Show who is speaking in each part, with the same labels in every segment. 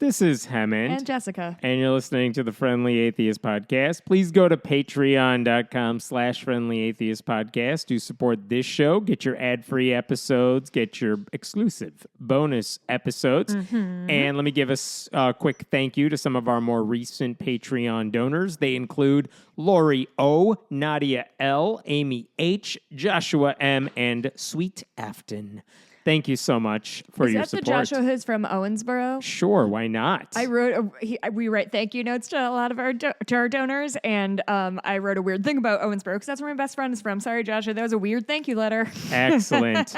Speaker 1: This is Hammond.
Speaker 2: And Jessica.
Speaker 1: And you're listening to the Friendly Atheist Podcast. Please go to patreon.com/Friendly Atheist Podcast to support this show. Get your ad-free episodes. Get your exclusive bonus episodes. Mm-hmm. And let me give us a quick thank you to some of our more recent Patreon donors. They include Lori O, Nadia L, Amy H, Joshua M, and Sweet Afton. Thank you so much for your support.
Speaker 2: Is that the Joshua who's from Owensboro?
Speaker 1: Sure, why not?
Speaker 2: We write thank you notes to a lot of our donors, and I wrote a weird thing about Owensboro because that's where my best friend is from. Sorry, Joshua, that was a weird thank you letter.
Speaker 1: Excellent.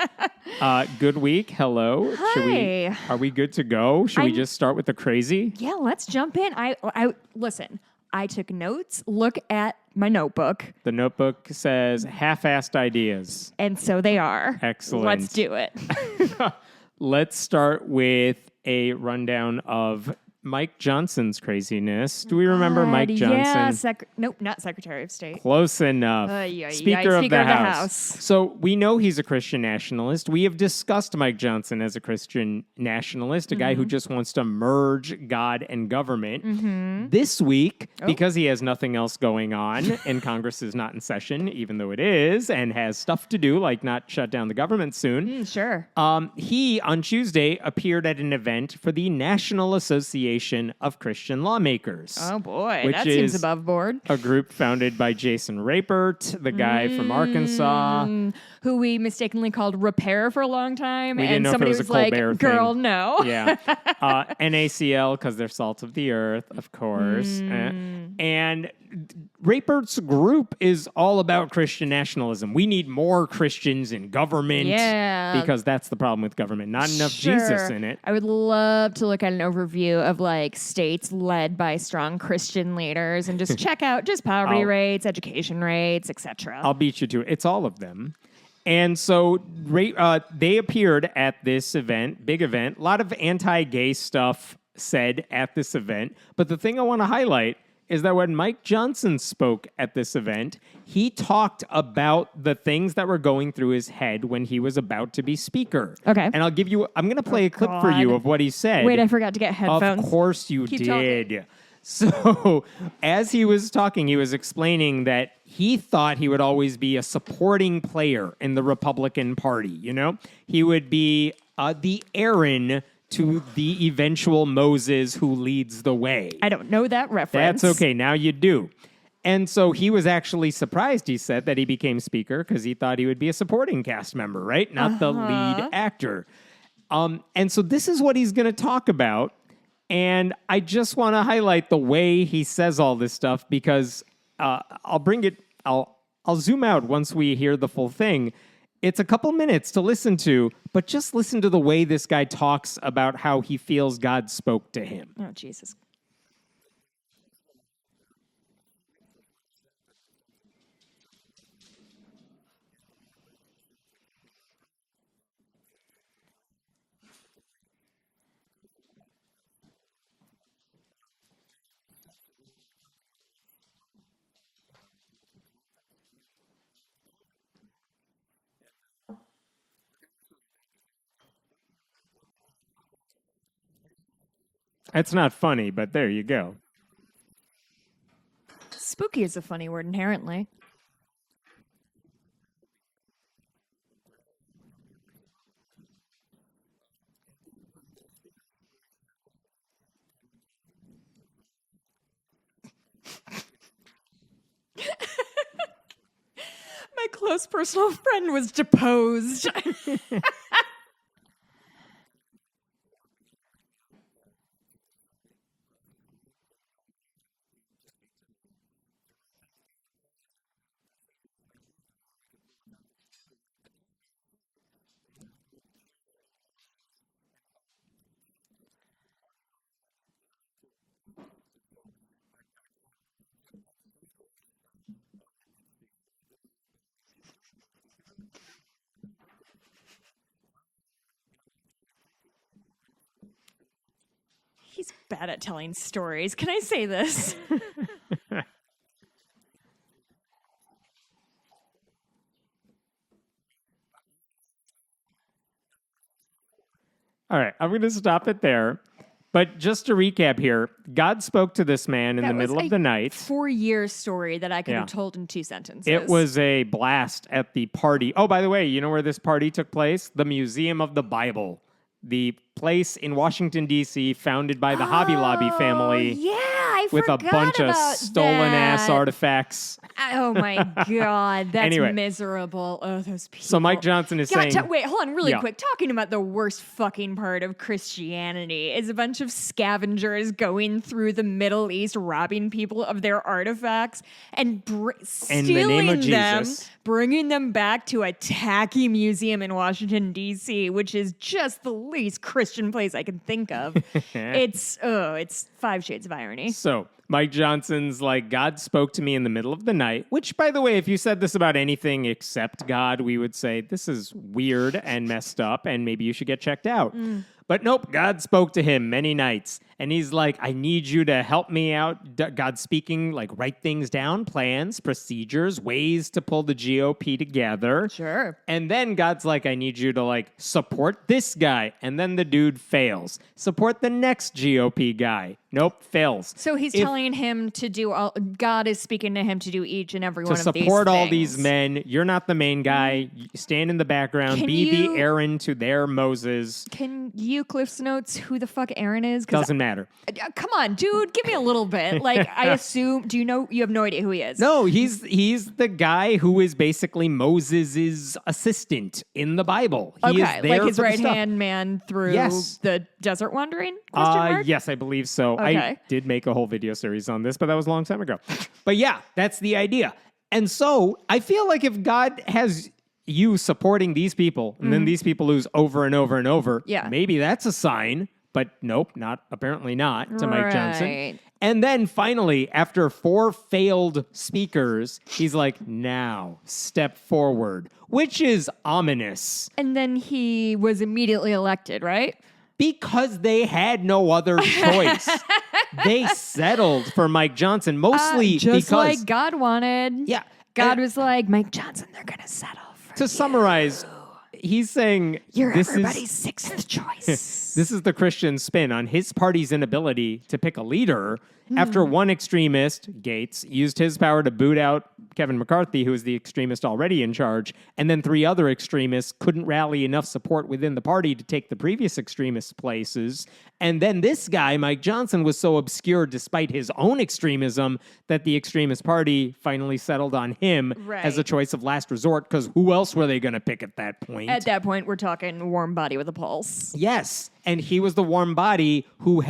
Speaker 1: Good week. Hello.
Speaker 2: Hi.
Speaker 1: Are we good to go? Should we just start with the crazy?
Speaker 2: Yeah, let's jump in. Listen. I took notes. Look at my notebook.
Speaker 1: The notebook says half-assed ideas.
Speaker 2: And so they are.
Speaker 1: Excellent.
Speaker 2: Let's do it.
Speaker 1: Let's start with a rundown of Mike Johnson's craziness. Do we remember Mike Johnson?
Speaker 2: Yeah, nope, not Secretary of State.
Speaker 1: Close enough. Speaker of the House. So we know he's a Christian nationalist. We have discussed Mike Johnson as a Christian nationalist, a guy who just wants to merge God and government. Mm-hmm. This week, because he has nothing else going on and Congress is not in session, even though it is, and has stuff to do, like not shut down the government soon.
Speaker 2: Sure.
Speaker 1: He, on Tuesday, appeared at an event for the National Association of Christian Lawmakers.
Speaker 2: Oh boy, that seems above board.
Speaker 1: A group founded by Jason Rapert, the guy from Arkansas,
Speaker 2: who we mistakenly called Repair for a long time,
Speaker 1: we didn't know
Speaker 2: somebody
Speaker 1: if it was
Speaker 2: was
Speaker 1: a Colbert
Speaker 2: like, "Girl,
Speaker 1: thing."
Speaker 2: no."
Speaker 1: Yeah, NaCl because they're salt of the earth, of course, and Rapert's group is all about Christian nationalism. We need more Christians in government, because that's the problem with government. Not enough Jesus in it.
Speaker 2: I would love to look at an overview of like states led by strong Christian leaders and just check out just poverty rates, education rates, etc.
Speaker 1: I'll beat you to it. It's all of them. And so they appeared at this event, big event, a lot of anti-gay stuff said at this event. But the thing I want to highlight is that when Mike Johnson spoke at this event, he talked about the things that were going through his head when he was about to be speaker.
Speaker 2: Okay.
Speaker 1: And I'm going to play a clip for you of what he said.
Speaker 2: Wait, I forgot to get headphones.
Speaker 1: Of course you
Speaker 2: Keep
Speaker 1: did.
Speaker 2: Talking.
Speaker 1: So as he was talking, he was explaining that he thought he would always be a supporting player in the Republican Party. You know, he would be the Aaron to the eventual Moses who leads the way.
Speaker 2: I don't know that reference.
Speaker 1: That's okay. Now you do. And so he was actually surprised, he said, that he became speaker because he thought he would be a supporting cast member, right? Not the lead actor. And so this is what he's going to talk about. And I just want to highlight the way he says all this stuff because I'll zoom out once we hear the full thing. It's a couple minutes to listen to, but just listen to the way this guy talks about how he feels God spoke to him.
Speaker 2: Oh, Jesus.
Speaker 1: It's not funny, but there you go.
Speaker 2: Spooky is a funny word inherently. My close personal friend was deposed. He's bad at telling stories. Can I say this?
Speaker 1: All right, I'm going to stop it there. But just to recap here, God spoke to this man in the middle of the night.
Speaker 2: 4-year story that I could have told in 2 sentences.
Speaker 1: It was a blast at the party. Oh, by the way, you know where this party took place? The Museum of the Bible. The place in Washington, D.C., founded by the Hobby Lobby family.
Speaker 2: Yeah, I
Speaker 1: with a
Speaker 2: forgot
Speaker 1: bunch of
Speaker 2: about
Speaker 1: stolen-ass
Speaker 2: that.
Speaker 1: artifacts.
Speaker 2: Oh, my God. That's
Speaker 1: Anyway.
Speaker 2: miserable. Oh, those people.
Speaker 1: So Mike Johnson is saying...
Speaker 2: Wait, hold on really
Speaker 1: Yeah.
Speaker 2: quick. Talking about the worst fucking part of Christianity is a bunch of scavengers going through the Middle East, robbing people of their artifacts and
Speaker 1: In the name of
Speaker 2: stealing them,
Speaker 1: Jesus.
Speaker 2: bringing them back to a tacky museum in Washington, D.C., which is just the least Christian place I can think of. It's 5 shades of irony.
Speaker 1: So Mike Johnson's like, God spoke to me in the middle of the night, which, by the way, if you said this about anything except God, we would say this is weird and messed up and maybe you should get checked out. But nope, God spoke to him many nights. And he's like, I need you to help me out. God speaking, like, write things down, plans, procedures, ways to pull the GOP together.
Speaker 2: Sure.
Speaker 1: And then God's like, I need you to, like, support this guy. And then the dude fails. Support the next GOP guy. Nope, fails.
Speaker 2: So he's telling him to do all, God is speaking to him to do each and every one of these things.
Speaker 1: To support all these men. You're not the main guy. Stand in the background. Be the Aaron to their Moses.
Speaker 2: Can you Cliff's Notes who the fuck Aaron is?
Speaker 1: Doesn't matter.
Speaker 2: Come on, dude, give me a little bit. Like, I assume, do you know, you have no idea who he is?
Speaker 1: No, he's the guy who is basically Moses' assistant in the Bible. He is there
Speaker 2: like his
Speaker 1: for the
Speaker 2: right-hand man through the desert wandering?
Speaker 1: Yes, I believe so.
Speaker 2: Okay.
Speaker 1: I did make a whole video series on this, but that was a long time ago. But yeah, that's the idea. And so I feel like if God has you supporting these people, and then these people lose over and over and over, maybe that's a sign. But nope, apparently not to Mike Johnson. And then finally, after 4 failed speakers, he's like, now step forward, which is ominous.
Speaker 2: And then he was immediately elected, right?
Speaker 1: Because they had no other choice. They settled for Mike Johnson, mostly
Speaker 2: just
Speaker 1: because...
Speaker 2: like God wanted.
Speaker 1: Yeah.
Speaker 2: God was like, Mike Johnson, they're going to settle for
Speaker 1: To summarize... He's saying
Speaker 2: you're everybody's 6th choice.
Speaker 1: This is the Christian spin on his party's inability to pick a leader after one extremist, Gates, used his power to boot out Kevin McCarthy, who is the extremist already in charge, and then 3 other extremists couldn't rally enough support within the party to take the previous extremist places. And then this guy, Mike Johnson, was so obscure despite his own extremism that the extremist party finally settled on him as a choice of last resort, because who else were they going to pick at that point?
Speaker 2: At that point, we're talking warm body with a pulse.
Speaker 1: Yes, and he was the warm body who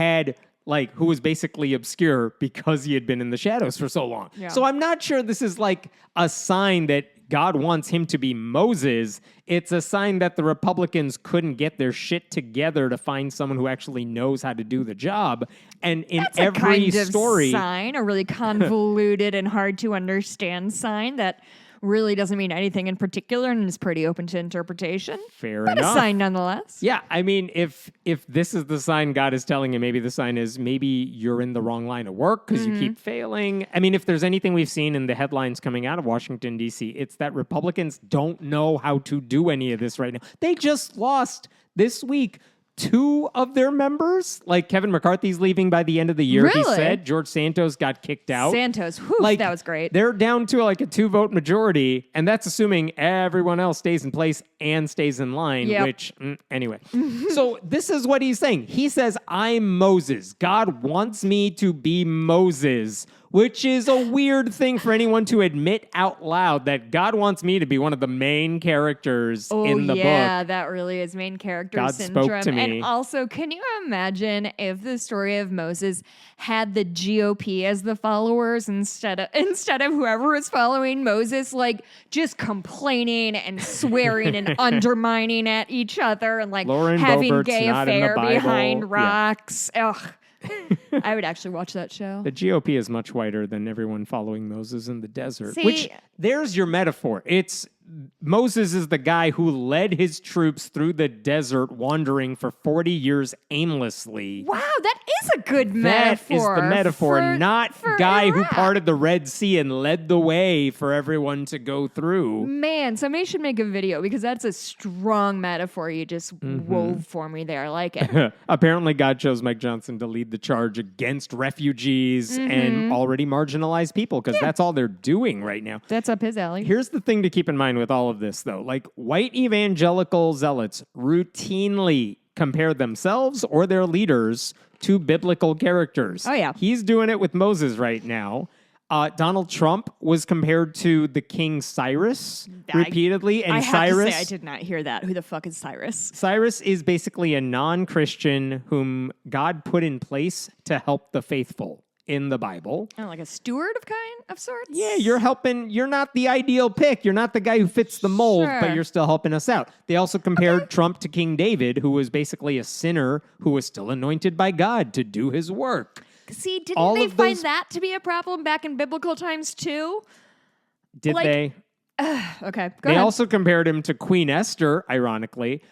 Speaker 1: was basically obscure because he had been in the shadows for so long. Yeah. So I'm not sure this is like a sign that God wants him to be Moses. It's a sign that the Republicans couldn't get their shit together to find someone who actually knows how to do the job. And in
Speaker 2: That's
Speaker 1: every
Speaker 2: a kind
Speaker 1: story,
Speaker 2: of sign, a really convoluted and hard to understand sign that really doesn't mean anything in particular and is pretty open to interpretation.
Speaker 1: Fair
Speaker 2: but
Speaker 1: enough.
Speaker 2: A sign nonetheless.
Speaker 1: Yeah, I mean, if this is the sign God is telling you, maybe the sign is maybe you're in the wrong line of work because you keep failing. I mean, if there's anything we've seen in the headlines coming out of Washington, D.C., it's that Republicans don't know how to do any of this right now. They just lost this week 2 of their members. Like Kevin McCarthy's leaving by the end of the year, he said. George Santos got kicked out.
Speaker 2: Santos, whew, that was great.
Speaker 1: They're down to like a 2-vote majority, and that's assuming everyone else stays in place and stays in line, which, anyway. So this is what he's saying. He says, I'm Moses. God wants me to be Moses, which is a weird thing for anyone to admit out loud, that God wants me to be one of the main characters in the book.
Speaker 2: Yeah, that really is main character
Speaker 1: God
Speaker 2: syndrome.
Speaker 1: spoke to me.
Speaker 2: And also, can you imagine if the story of Moses had the GOP as the followers instead of whoever was following Moses, like just complaining and swearing and undermining at each other and like
Speaker 1: Lauren
Speaker 2: having
Speaker 1: Boebert's
Speaker 2: gay
Speaker 1: not in the
Speaker 2: affair
Speaker 1: Bible.
Speaker 2: behind rocks. Ugh. I would actually watch that show.
Speaker 1: The GOP is much whiter than everyone following Moses in the desert.
Speaker 2: See,
Speaker 1: which, there's your metaphor. It's Moses is the guy who led his troops through the desert, wandering for 40 years aimlessly.
Speaker 2: Wow, that is a good metaphor.
Speaker 1: That is the metaphor, not guy who
Speaker 2: Iraq.
Speaker 1: parted the Red Sea and led the way for everyone to go through.
Speaker 2: Man, somebody should make a video because that's a strong metaphor you just wove for me there. I like it.
Speaker 1: Apparently, God chose Mike Johnson to lead the charge against refugees and already marginalized people because that's all they're doing right now.
Speaker 2: That's up his alley.
Speaker 1: Here's the thing to keep in mind with all of this, though. Like, white evangelical zealots routinely compare themselves or their leaders to biblical characters.
Speaker 2: Oh, yeah.
Speaker 1: He's doing it with Moses right now. Donald Trump was compared to the King Cyrus repeatedly. And
Speaker 3: I have
Speaker 1: Cyrus,
Speaker 3: to say, I did not hear that. Who the fuck is Cyrus?
Speaker 1: Cyrus is basically a non-Christian whom God put in place to help the faithful in the Bible.
Speaker 2: Oh, like a steward of sorts?
Speaker 1: Yeah, you're helping. You're not the ideal pick. You're not the guy who fits the mold,
Speaker 2: Sure.
Speaker 1: but you're still helping us out. They also compared Trump to King David, who was basically a sinner who was still anointed by God to do his work.
Speaker 2: See, didn't
Speaker 1: All
Speaker 2: they
Speaker 1: of
Speaker 2: find
Speaker 1: those-
Speaker 2: that to be a problem back in biblical times too?
Speaker 1: Did
Speaker 2: Like,
Speaker 1: they?
Speaker 2: Okay, go
Speaker 1: They
Speaker 2: ahead.
Speaker 1: also compared him to Queen Esther, ironically.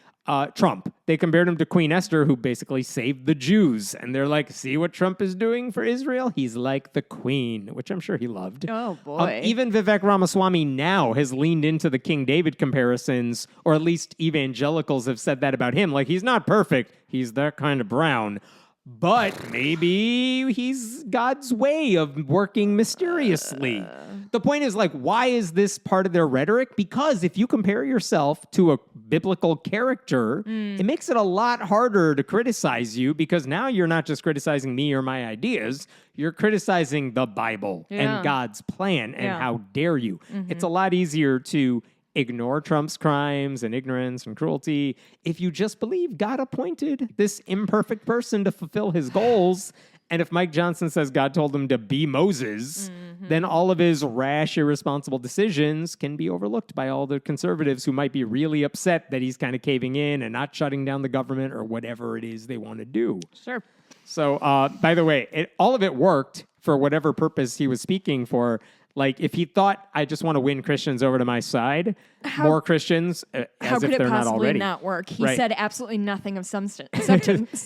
Speaker 1: Trump. They compared him to Queen Esther, who basically saved the Jews. And they're like, see what Trump is doing for Israel? He's like the queen, which I'm sure he loved.
Speaker 3: Oh, boy.
Speaker 1: Even Vivek Ramaswamy now has leaned into the King David comparisons, or at least evangelicals have said that about him. Like, he's not perfect. He's that kind of brown. But maybe he's God's way of working mysteriously. The point is, like, why is this part of their rhetoric? Because if you compare yourself to a biblical character, it makes it a lot harder to criticize you because now you're not just criticizing me or my ideas, you're criticizing the Bible
Speaker 2: Yeah.
Speaker 1: and God's plan, and
Speaker 2: Yeah.
Speaker 1: how dare you. It's a lot easier to ignore Trump's crimes and ignorance and cruelty if you just believe God appointed this imperfect person to fulfill his goals. And if Mike Johnson says God told him to be Moses, then all of his rash, irresponsible decisions can be overlooked by all the conservatives who might be really upset that he's kind of caving in and not shutting down the government or whatever it is they want to do.
Speaker 2: Sure.
Speaker 1: So, by the way, all of it worked for whatever purpose he was speaking for. Like, if he thought, I just want to win Christians over to my side, more Christians,
Speaker 2: How
Speaker 1: as
Speaker 2: could
Speaker 1: if
Speaker 2: it
Speaker 1: they're not
Speaker 2: possibly
Speaker 1: already.
Speaker 2: not work? He
Speaker 1: Right.
Speaker 2: said absolutely nothing of substance.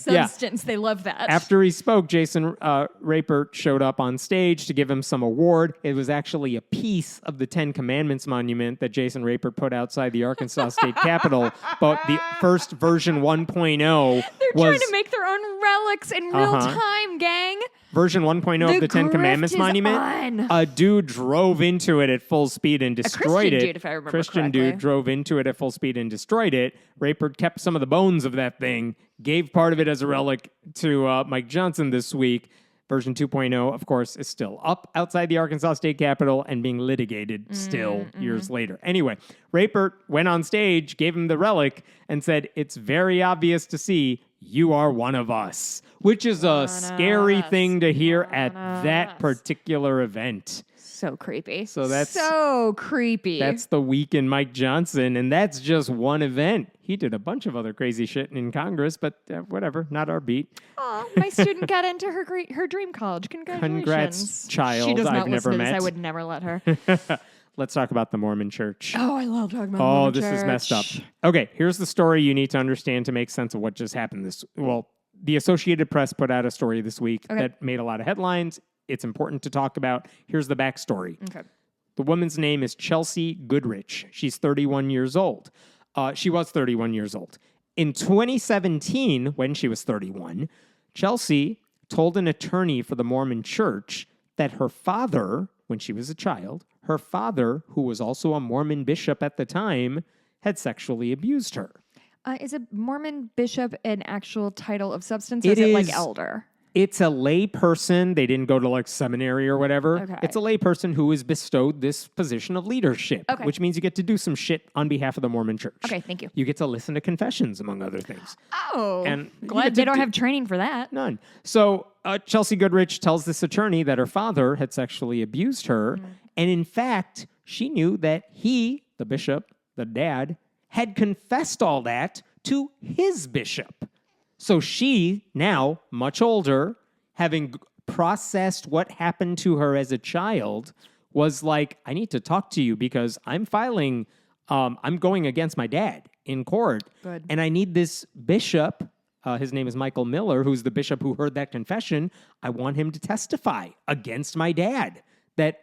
Speaker 1: Yeah.
Speaker 2: They love that.
Speaker 1: After he spoke, Jason Rapert showed up on stage to give him some award. It was actually a piece of the 10 Commandments monument that Jason Rapert put outside the Arkansas State Capitol. But the first version 1.0
Speaker 2: They're
Speaker 1: was
Speaker 2: trying to make their own relics in real
Speaker 1: Uh-huh.
Speaker 2: time, gang.
Speaker 1: version 1.0 of the 10
Speaker 2: grift
Speaker 1: Commandments
Speaker 2: is
Speaker 1: monument.
Speaker 2: on.
Speaker 1: A dude drove into it at full speed and destroyed
Speaker 2: Christian
Speaker 1: it.
Speaker 2: dude, if I remember
Speaker 1: Christian
Speaker 2: correctly.
Speaker 1: dude drove into it at full speed and destroyed it. Rapert kept some of the bones of that thing, gave part of it as a relic to Mike Johnson this week. Version 2.0, of course, is still up outside the Arkansas State Capitol and being litigated still years later. Anyway, Rapert went on stage, gave him the relic, and said, "It's very obvious to see you are one of us," which is a scary thing to hear at that particular event.
Speaker 2: So creepy.
Speaker 1: So that's-
Speaker 2: so creepy.
Speaker 1: That's the week in Mike Johnson, and that's just one event. He did a bunch of other crazy shit in Congress, but whatever, not our beat.
Speaker 2: Aw, my student got into her dream college. Congratulations.
Speaker 1: Congrats, child
Speaker 2: She does not
Speaker 1: I've never
Speaker 2: listen to this.
Speaker 1: met.
Speaker 2: I would never let her.
Speaker 1: Let's talk about the Mormon Church.
Speaker 2: Oh, I love talking about
Speaker 1: Oh,
Speaker 2: Mormon
Speaker 1: this is messed up.
Speaker 2: Church.
Speaker 1: Okay, here's the story you need to understand to make sense of what just happened. The Associated Press put out a story this week that made a lot of headlines. It's important to talk about. Here's the backstory.
Speaker 2: Okay.
Speaker 1: The woman's name is Chelsea Goodrich. She's 31 years old. She was 31 years old. In 2017, when she was 31, Chelsea told an attorney for the Mormon Church that her father, when she was a child, her father, who was also a Mormon bishop at the time, had sexually abused her.
Speaker 2: Is a Mormon bishop an actual title of substance? Or
Speaker 1: It
Speaker 2: is it like
Speaker 1: is-
Speaker 2: elder?
Speaker 1: It's a lay person. They didn't go to like seminary or whatever.
Speaker 2: Okay.
Speaker 1: It's a lay person who is bestowed this position of leadership,
Speaker 2: Okay.
Speaker 1: which means you get to do some shit on behalf of the Mormon Church.
Speaker 2: Okay, thank you.
Speaker 1: You get to listen to confessions, among other things.
Speaker 2: Oh,
Speaker 1: And you
Speaker 2: glad
Speaker 1: get
Speaker 2: they
Speaker 1: to
Speaker 2: don't
Speaker 1: do-
Speaker 2: have training for that.
Speaker 1: None. So Chelsea Goodrich tells this attorney that her father had sexually abused her. And in fact, she knew that he, the bishop, the dad, had confessed all that to his bishop. So she, now much older, having processed what happened to her as a child, was like, I need to talk to you because I'm filing I'm going against my dad in court.
Speaker 3: Good.
Speaker 1: And I need this bishop. His name is Michael Miller, who's the bishop who heard that confession. I want him to testify against my dad. That,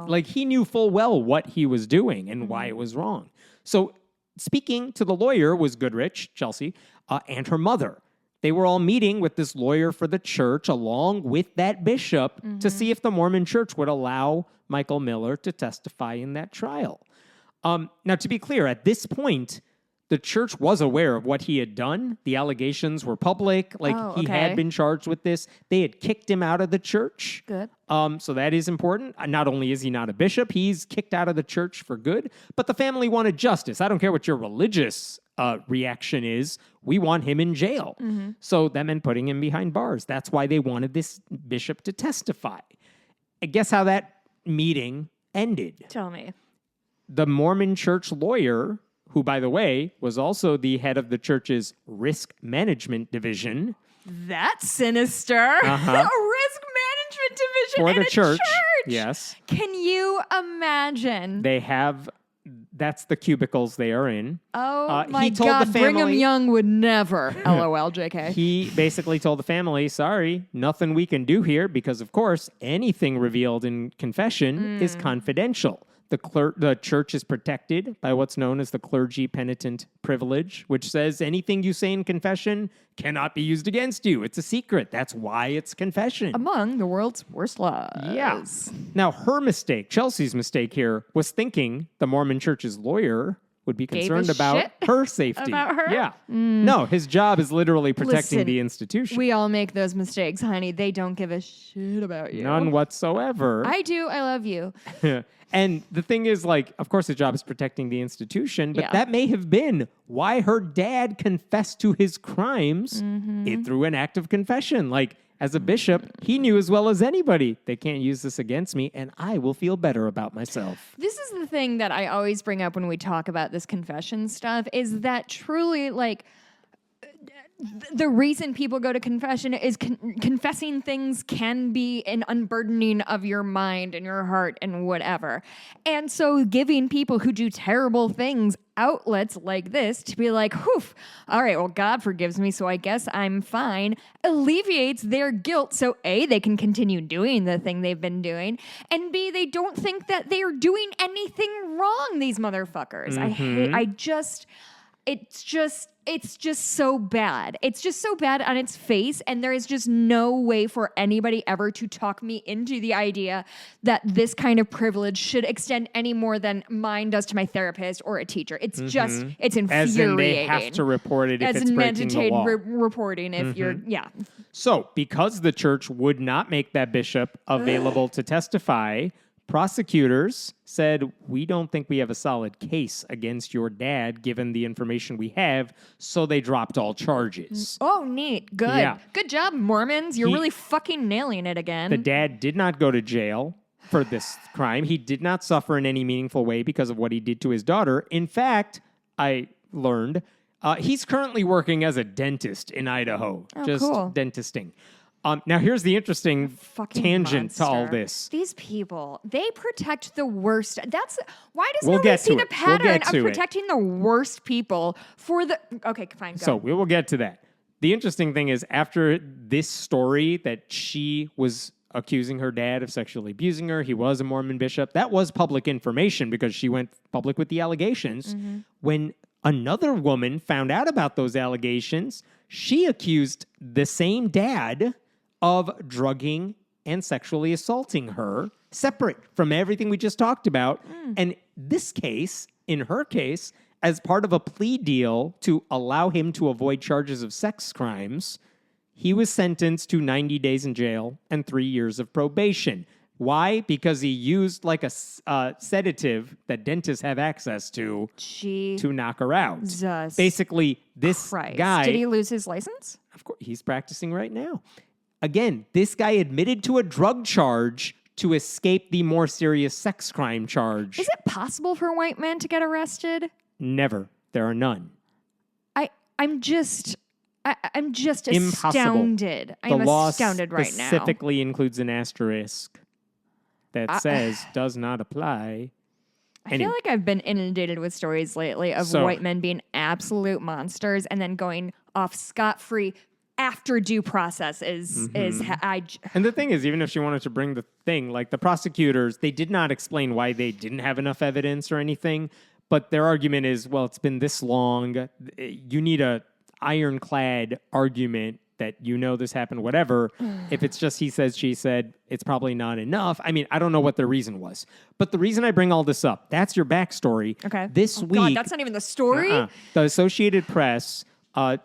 Speaker 1: like, he knew full well what he was doing and why it was wrong. So speaking to the lawyer was Goodrich, Chelsea, and her mother. They were all meeting with this lawyer for the church along with that bishop to see if the Mormon Church would allow Michael Miller to testify in that trial. Now, to be clear, at this point, the church was aware of what he had done. The allegations were public. He had been charged with this. They had kicked him out of the church.
Speaker 2: Good.
Speaker 1: So that is important. Not only is he not a bishop, he's kicked out of the church for good, but the family wanted justice. I don't care what your religious reaction is. We want him in jail. So that meant putting him behind bars. That's why they wanted this bishop to testify. And guess how that meeting ended?
Speaker 2: Tell me.
Speaker 1: The Mormon Church lawyer, who, by the way, was also the head of the church's risk management division.
Speaker 2: That's sinister. A risk management division
Speaker 1: For
Speaker 2: in
Speaker 1: the
Speaker 2: a
Speaker 1: church. Yes.
Speaker 2: Can you imagine?
Speaker 1: They have, that's the cubicles they are in.
Speaker 2: Oh my
Speaker 1: he told
Speaker 2: God,
Speaker 1: the family,
Speaker 2: Brigham Young would never. LOL, JK.
Speaker 1: He basically told the family, sorry, nothing we can do here because, of course, anything revealed in confession is confidential. The church is protected by what's known as the clergy penitent privilege, which says anything you say in confession cannot be used against you. It's a secret. That's why it's confession.
Speaker 2: Among the world's worst laws.
Speaker 1: Yeah. Now, her mistake, Chelsea's mistake here, was thinking the Mormon Church's lawyer would be concerned about
Speaker 2: shit
Speaker 1: her safety.
Speaker 2: about her?
Speaker 1: Yeah. No, his job is literally protecting
Speaker 2: Listen,
Speaker 1: the institution.
Speaker 2: We all make those mistakes, honey. They don't give a shit about you.
Speaker 1: None whatsoever.
Speaker 2: I do. I love you.
Speaker 1: And the thing is, like, of course, his job is protecting the institution, but
Speaker 2: Yeah.
Speaker 1: that may have been why her dad confessed to his crimes through an act of confession. Like, as a bishop, he knew as well as anybody, they can't use this against me, and I will feel better about myself.
Speaker 2: This is the thing that I always bring up when we talk about this confession stuff is that truly, like, the reason people go to confession is confessing things can be an unburdening of your mind and your heart and whatever. And so giving people who do terrible things outlets like this to be like, whew, all right, well, God forgives me, so I guess I'm fine, alleviates their guilt. So A, they can continue doing the thing they've been doing, and B, they don't think that they're doing anything wrong, these motherfuckers. It's just so bad. It's just so bad on its face, and there is just no way for anybody ever to talk me into the idea that this kind of privilege should extend any more than mine does to my therapist or a teacher. It's just, it's infuriating.
Speaker 1: As in they have to report it if
Speaker 2: As
Speaker 1: it's
Speaker 2: in
Speaker 1: breaking the law.
Speaker 2: reporting if you're,
Speaker 1: So, because the church would not make that bishop available to testify, prosecutors said, we don't think we have a solid case against your dad given the information we have, so they dropped all charges.
Speaker 2: Oh, neat. Good.
Speaker 1: Yeah.
Speaker 2: Good job, Mormons. You're really fucking nailing it again.
Speaker 1: The dad did not go to jail for this crime. He did not suffer in any meaningful way because of what he did to his daughter. In fact, I learned he's currently working as a dentist in Idaho. Just
Speaker 2: cool.
Speaker 1: dentisting. Now, here's the interesting
Speaker 2: Fucking
Speaker 1: tangent to all
Speaker 2: monster.
Speaker 1: this.
Speaker 2: These people, they protect the worst. That's why does
Speaker 1: We'll
Speaker 2: nobody
Speaker 1: get
Speaker 2: see
Speaker 1: to
Speaker 2: the
Speaker 1: it. We'll
Speaker 2: pattern
Speaker 1: get
Speaker 2: of
Speaker 1: to it.
Speaker 2: protecting the worst people for the? Okay, fine. Go.
Speaker 1: So we will get to that. The interesting thing is, after this story that she was accusing her dad of sexually abusing her, he was a Mormon bishop, that was public information because she went public with the allegations. When another woman found out about those allegations, she accused the same dad of drugging and sexually assaulting her, separate from everything we just talked about. And this case, in her case, as part of a plea deal to allow him to avoid charges of sex crimes, he was sentenced to 90 days in jail and 3 years of probation. Why? Because he used like a sedative that dentists have access to knock her out.
Speaker 2: Jesus
Speaker 1: Basically, this
Speaker 2: Christ.
Speaker 1: guy...
Speaker 2: Did he lose his license?
Speaker 1: Of course, he's practicing right now. Again, this guy admitted to a drug charge to escape the more serious sex crime charge.
Speaker 2: Is it possible for a white man to get arrested?
Speaker 1: Never. There are none.
Speaker 2: I'm just
Speaker 1: Impossible.
Speaker 2: astounded.
Speaker 1: The
Speaker 2: I'm
Speaker 1: law
Speaker 2: astounded right now.
Speaker 1: specifically includes an asterisk that says does not apply.
Speaker 2: I feel like I've been inundated with stories lately of white men being absolute monsters and then going off scot-free after due process is
Speaker 1: And the thing is, even if she wanted to bring the thing, like the prosecutors, they did not explain why they didn't have enough evidence or anything. But their argument is, well, it's been this long. You need a ironclad argument that this happened, whatever. If it's just he said, she said, it's probably not enough. I mean, I don't know what the reason was. But the reason I bring all this up, that's your backstory.
Speaker 2: Okay.
Speaker 1: This week.
Speaker 2: God, that's not even the story.
Speaker 1: The Associated Press,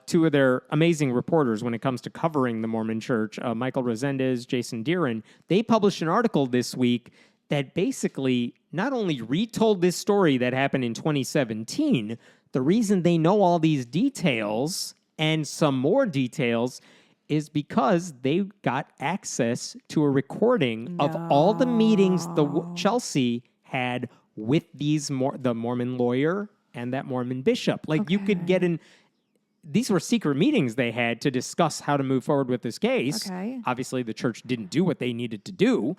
Speaker 1: two of their amazing reporters when it comes to covering the Mormon Church, Michael Resendez, Jason Deeren, they published an article this week that basically not only retold this story that happened in 2017, the reason they know all these details and some more details is because they got access to a recording of all the meetings Chelsea had with the Mormon lawyer and that Mormon bishop. Like you could get these were secret meetings they had to discuss how to move forward with this case.
Speaker 2: Okay.
Speaker 1: Obviously, the church didn't do what they needed to do,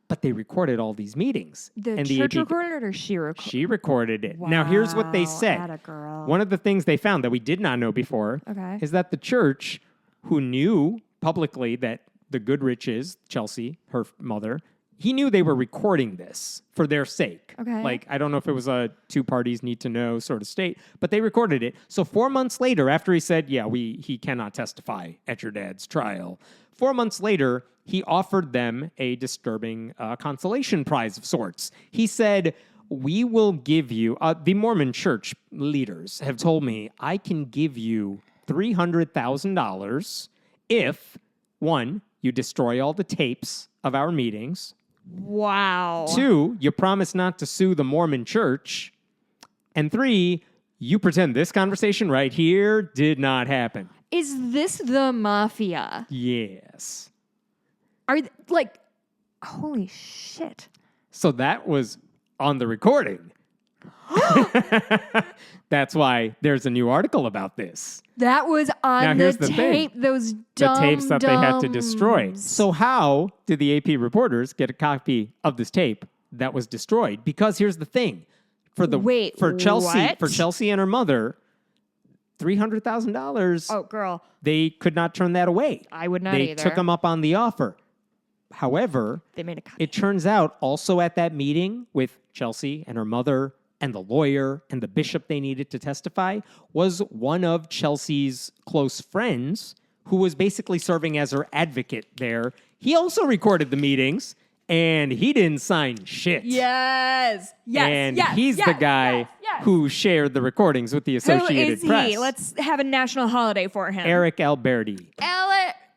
Speaker 1: but they recorded all these meetings.
Speaker 2: The church recorded it or she recorded?
Speaker 1: She recorded it. Wow, now, here's what they said.
Speaker 2: Atta-girl.
Speaker 1: One of the things they found that we did not know before is that the church, who knew publicly that the Goodriches, Chelsea, her mother, he knew they were recording this for their sake.
Speaker 2: Okay.
Speaker 1: Like, I don't know if it was a two parties need to know sort of state, but they recorded it. So 4 months later, after he said, he cannot testify at your dad's trial, 4 months later, he offered them a disturbing consolation prize of sorts. He said, we will give you, the Mormon Church leaders have told me, I can give you $300,000 if, one, you destroy all the tapes of our meetings.
Speaker 2: Wow.
Speaker 1: 2, you promise not to sue the Mormon Church. And 3, you pretend this conversation right here did not happen.
Speaker 2: Is this the mafia?
Speaker 1: Yes.
Speaker 2: Holy shit.
Speaker 1: So that was on the recording. That's why there's a new article about this.
Speaker 2: That was on the tape,
Speaker 1: thing.
Speaker 2: those
Speaker 1: the tapes that they had to destroy. So how did the AP reporters get a copy of this tape that was destroyed? Because here's the thing. For Chelsea and her mother, $300,000.
Speaker 2: Oh, girl.
Speaker 1: They could not turn that away.
Speaker 2: I would not
Speaker 1: either. They took them up on the offer. However,
Speaker 2: they made a copy.
Speaker 1: It turns out also at that meeting with Chelsea and her mother and the lawyer and the bishop they needed to testify was one of Chelsea's close friends who was basically serving as her advocate there. He also recorded the meetings, and he didn't sign shit.
Speaker 2: Yes.
Speaker 1: And he's the guy who shared the recordings with the Associated Press.
Speaker 2: Who is he? Let's have a national holiday for him.
Speaker 1: Eric Alberti.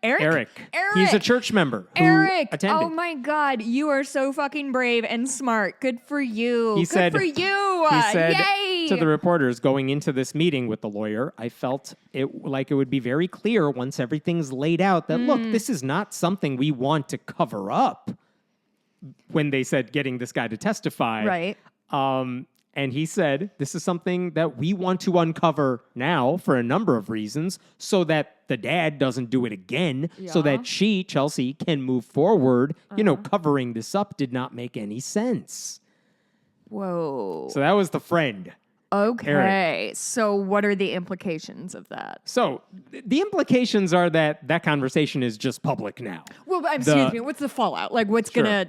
Speaker 2: Eric.
Speaker 1: He's a church member who attended.
Speaker 2: Oh my God, you are so fucking brave and smart. Good for you.
Speaker 1: He said
Speaker 2: Yay!
Speaker 1: to the reporters going into this meeting with the lawyer, I felt it would be very clear once everything's laid out that, look, this is not something we want to cover up. When they said getting this guy to testify.
Speaker 2: Right.
Speaker 1: And he said, this is something that we want to uncover now for a number of reasons so that the dad doesn't do it again, so that Chelsea, can move forward. Covering this up did not make any sense.
Speaker 2: Whoa.
Speaker 1: So that was the friend.
Speaker 2: Okay.
Speaker 1: Eric.
Speaker 2: So what are the implications of that?
Speaker 1: So the implications are that conversation is just public now.
Speaker 2: Well, excuse me. What's the fallout? Like, what's gonna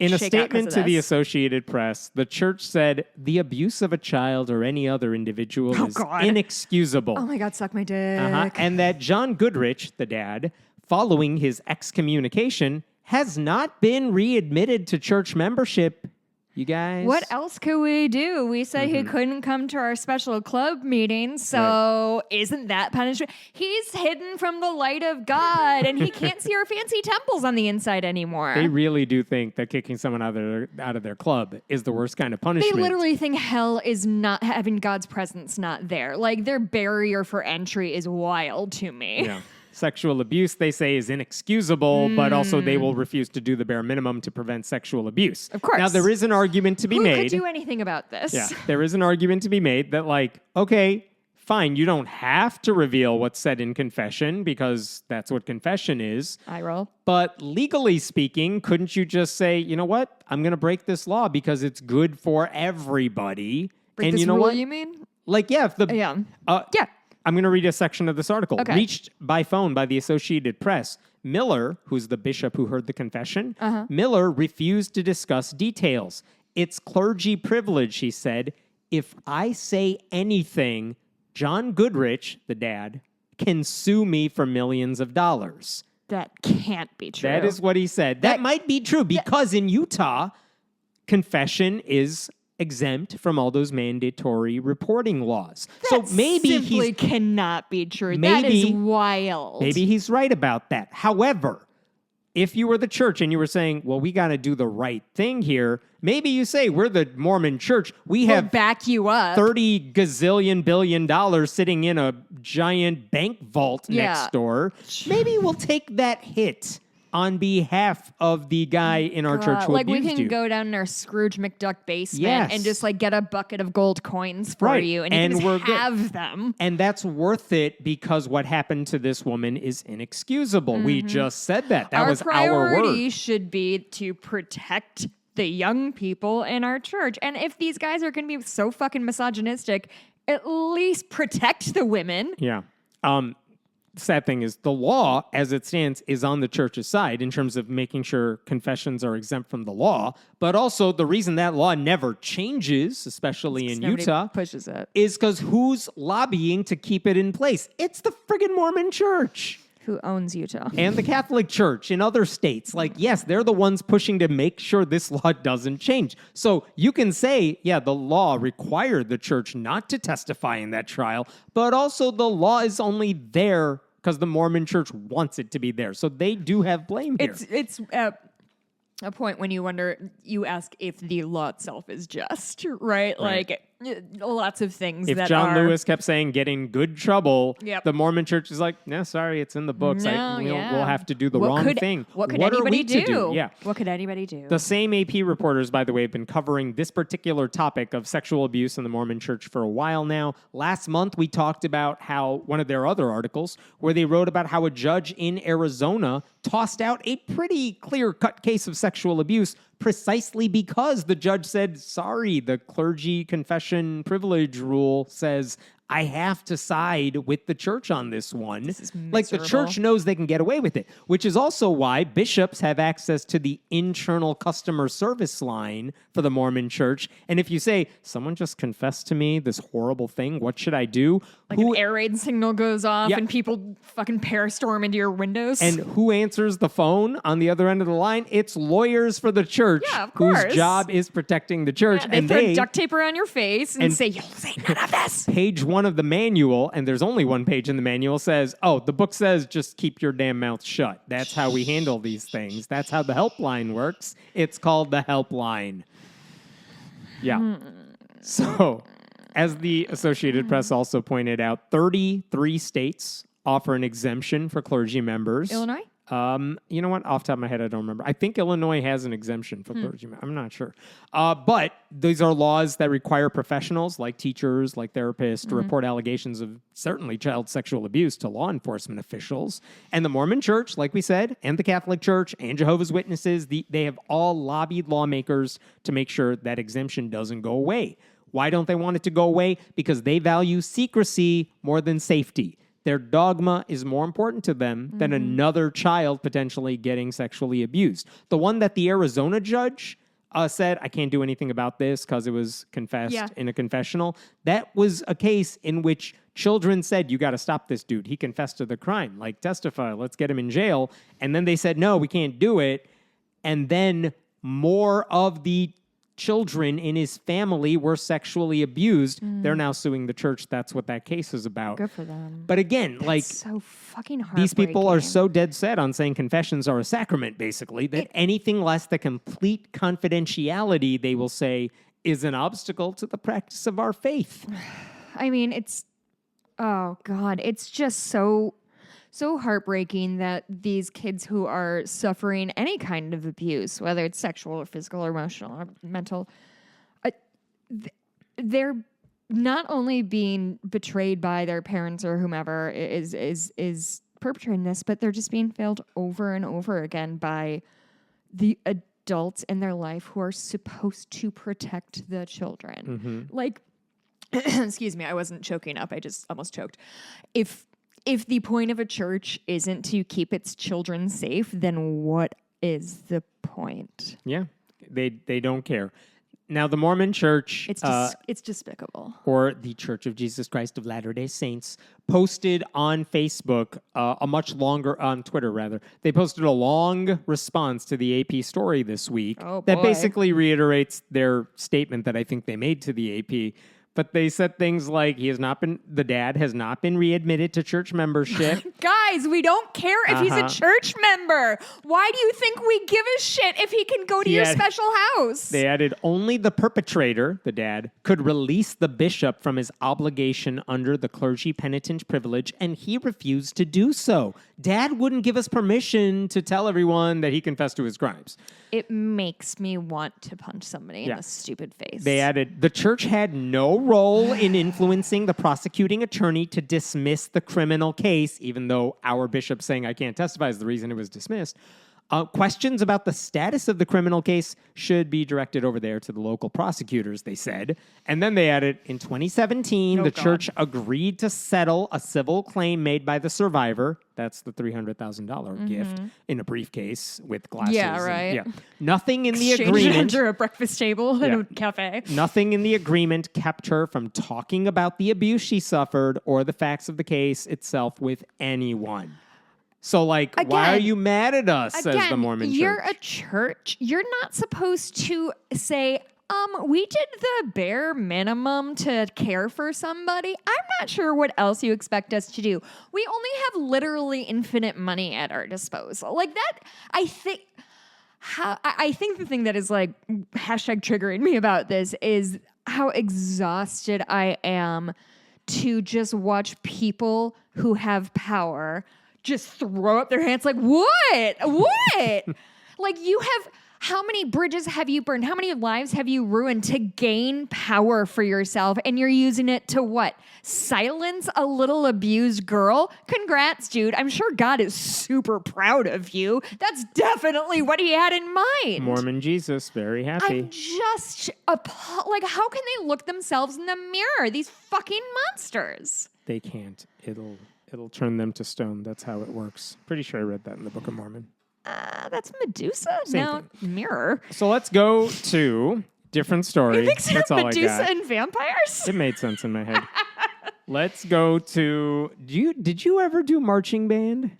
Speaker 1: in a statement to the Associated Press, the church said the abuse of a child or any other individual is inexcusable.
Speaker 2: Oh my God, suck my dick.
Speaker 1: And that John Goodrich, the dad, following his excommunication, has not been readmitted to church membership. You guys?
Speaker 2: What else could we do? We said he couldn't come to our special club meeting, so isn't that punishment? He's hidden from the light of God, and he can't see our fancy temples on the inside anymore.
Speaker 1: They really do think that kicking someone out of their club is the worst kind of punishment.
Speaker 2: They literally think hell is not having God's presence not there. Like, their barrier for entry is wild to me.
Speaker 1: Yeah. Sexual abuse, they say, is inexcusable, but also they will refuse to do the bare minimum to prevent sexual abuse.
Speaker 2: Of course.
Speaker 1: Now, there is an argument to be made.
Speaker 2: Who could do anything about this?
Speaker 1: Yeah, there is an argument to be made that, okay, fine, you don't have to reveal what's said in confession because that's what confession is.
Speaker 2: I roll.
Speaker 1: But legally speaking, couldn't you just say, you know what? I'm going to break this law because it's good for everybody.
Speaker 2: Break
Speaker 1: and
Speaker 2: this
Speaker 1: you know
Speaker 2: rule,
Speaker 1: what?
Speaker 2: you mean?
Speaker 1: Like, yeah, if the
Speaker 2: Yeah.
Speaker 1: yeah. I'm going to read a section of this article.
Speaker 2: Okay.
Speaker 1: Reached by phone by the Associated Press. Miller, who's the bishop who heard the confession, Miller refused to discuss details. It's clergy privilege, he said. If I say anything, John Goodrich, the dad, can sue me for millions of dollars.
Speaker 2: That can't be true.
Speaker 1: That is what he said. That might be true because in Utah, confession is exempt from all those mandatory reporting laws.
Speaker 2: That
Speaker 1: so maybe
Speaker 2: simply
Speaker 1: he's
Speaker 2: cannot be true. That is
Speaker 1: maybe-
Speaker 2: wild.
Speaker 1: maybe he's right about that. However, if you were the church and you were saying, well, we got to do the right thing here, maybe you say, we're the Mormon Church. We
Speaker 2: We'll
Speaker 1: have
Speaker 2: back you up.
Speaker 1: 30 gazillion billion dollars sitting in a giant bank vault next door. Maybe we'll take that hit on behalf of the guy in our church who
Speaker 2: like we
Speaker 1: abused
Speaker 2: can
Speaker 1: you.
Speaker 2: go down in our Scrooge McDuck basement
Speaker 1: Yes.
Speaker 2: and just like get a bucket of gold coins for
Speaker 1: Right.
Speaker 2: you, and
Speaker 1: And
Speaker 2: you can
Speaker 1: we're
Speaker 2: just
Speaker 1: good.
Speaker 2: have them.
Speaker 1: And that's worth it because what happened to this woman is inexcusable. We just said that. That
Speaker 2: our
Speaker 1: was our
Speaker 2: priority
Speaker 1: word.
Speaker 2: should be to protect the young people in our church. And if these guys are going to be so fucking misogynistic, at least protect the women.
Speaker 1: Yeah. Sad thing is the law, as it stands, is on the church's side in terms of making sure confessions are exempt from the law. But also the reason that law never changes, especially in
Speaker 2: Nobody
Speaker 1: Utah,
Speaker 2: pushes it.
Speaker 1: is because who's lobbying to keep it in place? It's the friggin' Mormon Church.
Speaker 2: Who owns Utah?
Speaker 1: And the Catholic Church in other states. Like, yes, they're the ones pushing to make sure this law doesn't change. So you can say, yeah, the law required the church not to testify in that trial, but also the law is only there because the Mormon Church wants it to be there. So they do have blame here.
Speaker 2: It's a point when you ask if the law itself is just, right? Like lots of things
Speaker 1: If
Speaker 2: that
Speaker 1: John
Speaker 2: are...
Speaker 1: Lewis kept saying get in good trouble,
Speaker 2: Yep.
Speaker 1: the Mormon Church is like, no, sorry, it's in the books.
Speaker 2: No,
Speaker 1: We'll
Speaker 2: yeah.
Speaker 1: have to do the
Speaker 2: What
Speaker 1: wrong
Speaker 2: could-
Speaker 1: thing.
Speaker 2: What could
Speaker 1: are
Speaker 2: anybody
Speaker 1: we to do? Yeah.
Speaker 2: What could anybody do?
Speaker 1: The same AP reporters, by the way, have been covering this particular topic of sexual abuse in the Mormon Church for a while now. Last month, we talked about how one of their other articles where they wrote about how a judge in Arizona tossed out a pretty clear-cut case of sexual abuse precisely because the judge said, sorry, the clergy confession privilege rule says I have to side with the church on this one.
Speaker 2: This is
Speaker 1: like the
Speaker 2: miserable.
Speaker 1: church knows they can get away with it, which is also why bishops have access to the internal customer service line for the Mormon Church. And if you say, someone just confessed to me this horrible thing, what should I do?
Speaker 2: Like an air raid signal goes off
Speaker 1: Yeah.
Speaker 2: and people fucking storm into your windows.
Speaker 1: And who answers the phone on the other end of the line? It's lawyers for the church
Speaker 2: Yeah, of
Speaker 1: whose
Speaker 2: course.
Speaker 1: job is protecting the church.
Speaker 2: yeah, they
Speaker 1: and
Speaker 2: throw
Speaker 1: they
Speaker 2: duct tape around your face and
Speaker 1: and-
Speaker 2: say, you'll say none of this.
Speaker 1: page 1 of the manual, and there's only one page in the manual, says, oh, the book says just keep your damn mouth shut. That's how we handle these things. That's how the helpline works. It's called the helpline. Yeah. So, as the Associated Press also pointed out, 33 states offer an exemption for clergy members.
Speaker 2: Illinois?
Speaker 1: You know what? Off the top of my head, I don't remember. I think Illinois has an exemption for clergymen. I'm not sure. But these are laws that require professionals like teachers, like therapists, to report allegations of certainly child sexual abuse to law enforcement officials. And the Mormon Church, like we said, and the Catholic Church and Jehovah's Witnesses, they have all lobbied lawmakers to make sure that exemption doesn't go away. Why don't they want it to go away? Because they value secrecy more than safety. Their dogma is more important to them than another child potentially getting sexually abused. The one that the Arizona judge said, I can't do anything about this because it was confessed in a confessional. That was a case in which children said, you got to stop this dude. He confessed to the crime. Like, testify. Let's get him in jail. And then they said, no, we can't do it. And then more of the children in his family were sexually abused. They're now suing the church. That's what that case is about.
Speaker 2: Good for them.
Speaker 1: But again, like,
Speaker 2: So fucking heartbreaking.
Speaker 1: these people are so dead set on saying confessions are a sacrament, basically, that anything less than complete confidentiality, they will say, is an obstacle to the practice of our faith.
Speaker 2: I mean, oh God, it's just so heartbreaking that these kids who are suffering any kind of abuse, whether it's sexual or physical or emotional or mental, they're not only being betrayed by their parents or whomever is perpetrating this, but they're just being failed over and over again by the adults in their life who are supposed to protect the children. Like, excuse me, I wasn't choking up. I just almost choked. If the point of a church isn't to keep its children safe, then what is the point?
Speaker 1: Yeah, they don't care. Now, the Mormon Church,
Speaker 3: It's despicable.
Speaker 1: or the Church of Jesus Christ of Latter-day Saints, posted on Facebook on Twitter rather. They posted a long response to the AP story this week that
Speaker 2: boy.
Speaker 1: basically reiterates their statement that I think they made to the AP. But they said things like the dad has not been readmitted to church membership.
Speaker 2: Guys, we don't care if he's a church member. Why do you think we give a shit if he can go to your special house?
Speaker 1: They added only the perpetrator, the dad, could release the bishop from his obligation under the clergy penitent privilege, and he refused to do so. Dad wouldn't give us permission to tell everyone that he confessed to his crimes.
Speaker 2: It makes me want to punch somebody in the stupid face.
Speaker 1: They added, the church had no role in influencing the prosecuting attorney to dismiss the criminal case, even though our bishop saying I can't testify is the reason it was dismissed. Questions about the status of the criminal case should be directed over there to the local prosecutors, they said. And then they added, in 2017, the church agreed to settle a civil claim made by the survivor. That's the $300,000 gift in a briefcase with glasses.
Speaker 2: Yeah, right.
Speaker 1: Nothing in the
Speaker 2: Exchange
Speaker 1: agreement.
Speaker 2: under a breakfast table in a cafe.
Speaker 1: Nothing in the agreement kept her from talking about the abuse she suffered or the facts of the case itself with anyone. So, like, why are you mad at us, says the Mormon Church?
Speaker 2: You're a church. You're not supposed to say, we did the bare minimum to care for somebody. I'm not sure what else you expect us to do. We only have literally infinite money at our disposal. Like that, I think the thing that is like hashtag triggering me about this is how exhausted I am to just watch people who have power just throw up their hands like, what? Like how many bridges have you burned? How many lives have you ruined to gain power for yourself? And you're using it to what? Silence a little abused girl? Congrats, dude. I'm sure God is super proud of you. That's definitely what he had in mind.
Speaker 1: Mormon Jesus, very happy.
Speaker 2: I'm just like, how can they look themselves in the mirror? These fucking monsters.
Speaker 1: They can't. It'll turn them to stone. That's how it works. Pretty sure I read that in the Book of Mormon.
Speaker 2: That's Medusa?
Speaker 1: Same
Speaker 2: no,
Speaker 1: thing.
Speaker 2: mirror.
Speaker 1: So let's go to different story. That's all
Speaker 2: Medusa
Speaker 1: I got.
Speaker 2: and vampires?
Speaker 1: It made sense in my head. Let's go to. Did you ever do marching band?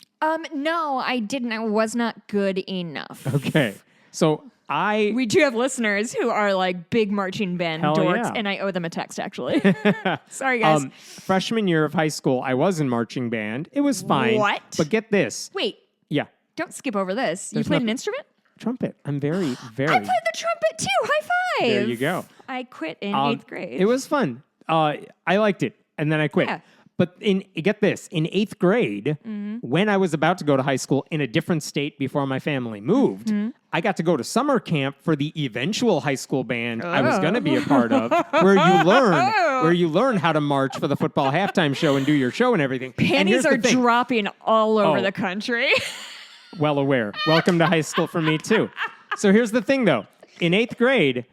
Speaker 2: No, I didn't. I was not good enough.
Speaker 1: Okay, so
Speaker 2: we do have listeners who are like big marching band dorks, and I owe them a text actually. Sorry, guys.
Speaker 1: Freshman year of high school, I was in marching band. It was fine.
Speaker 2: What?
Speaker 1: But get this.
Speaker 2: Wait.
Speaker 1: Yeah.
Speaker 2: Don't skip over this. You played an instrument?
Speaker 1: Trumpet. I'm very, very.
Speaker 2: I played the trumpet too. High five.
Speaker 1: There you go.
Speaker 2: I quit in 8th grade.
Speaker 1: It was fun. I liked it, and then I quit.
Speaker 2: Yeah.
Speaker 1: But get this, in 8th grade, when I was about to go to high school in a different state before my family moved, I got to go to summer camp for the eventual high school band I was going to be a part of, where you learn how to march for the football halftime show and do your show and everything.
Speaker 2: Panties are dropping all over the country.
Speaker 1: Well aware. Welcome to high school for me too. So here's the thing though. In 8th grade,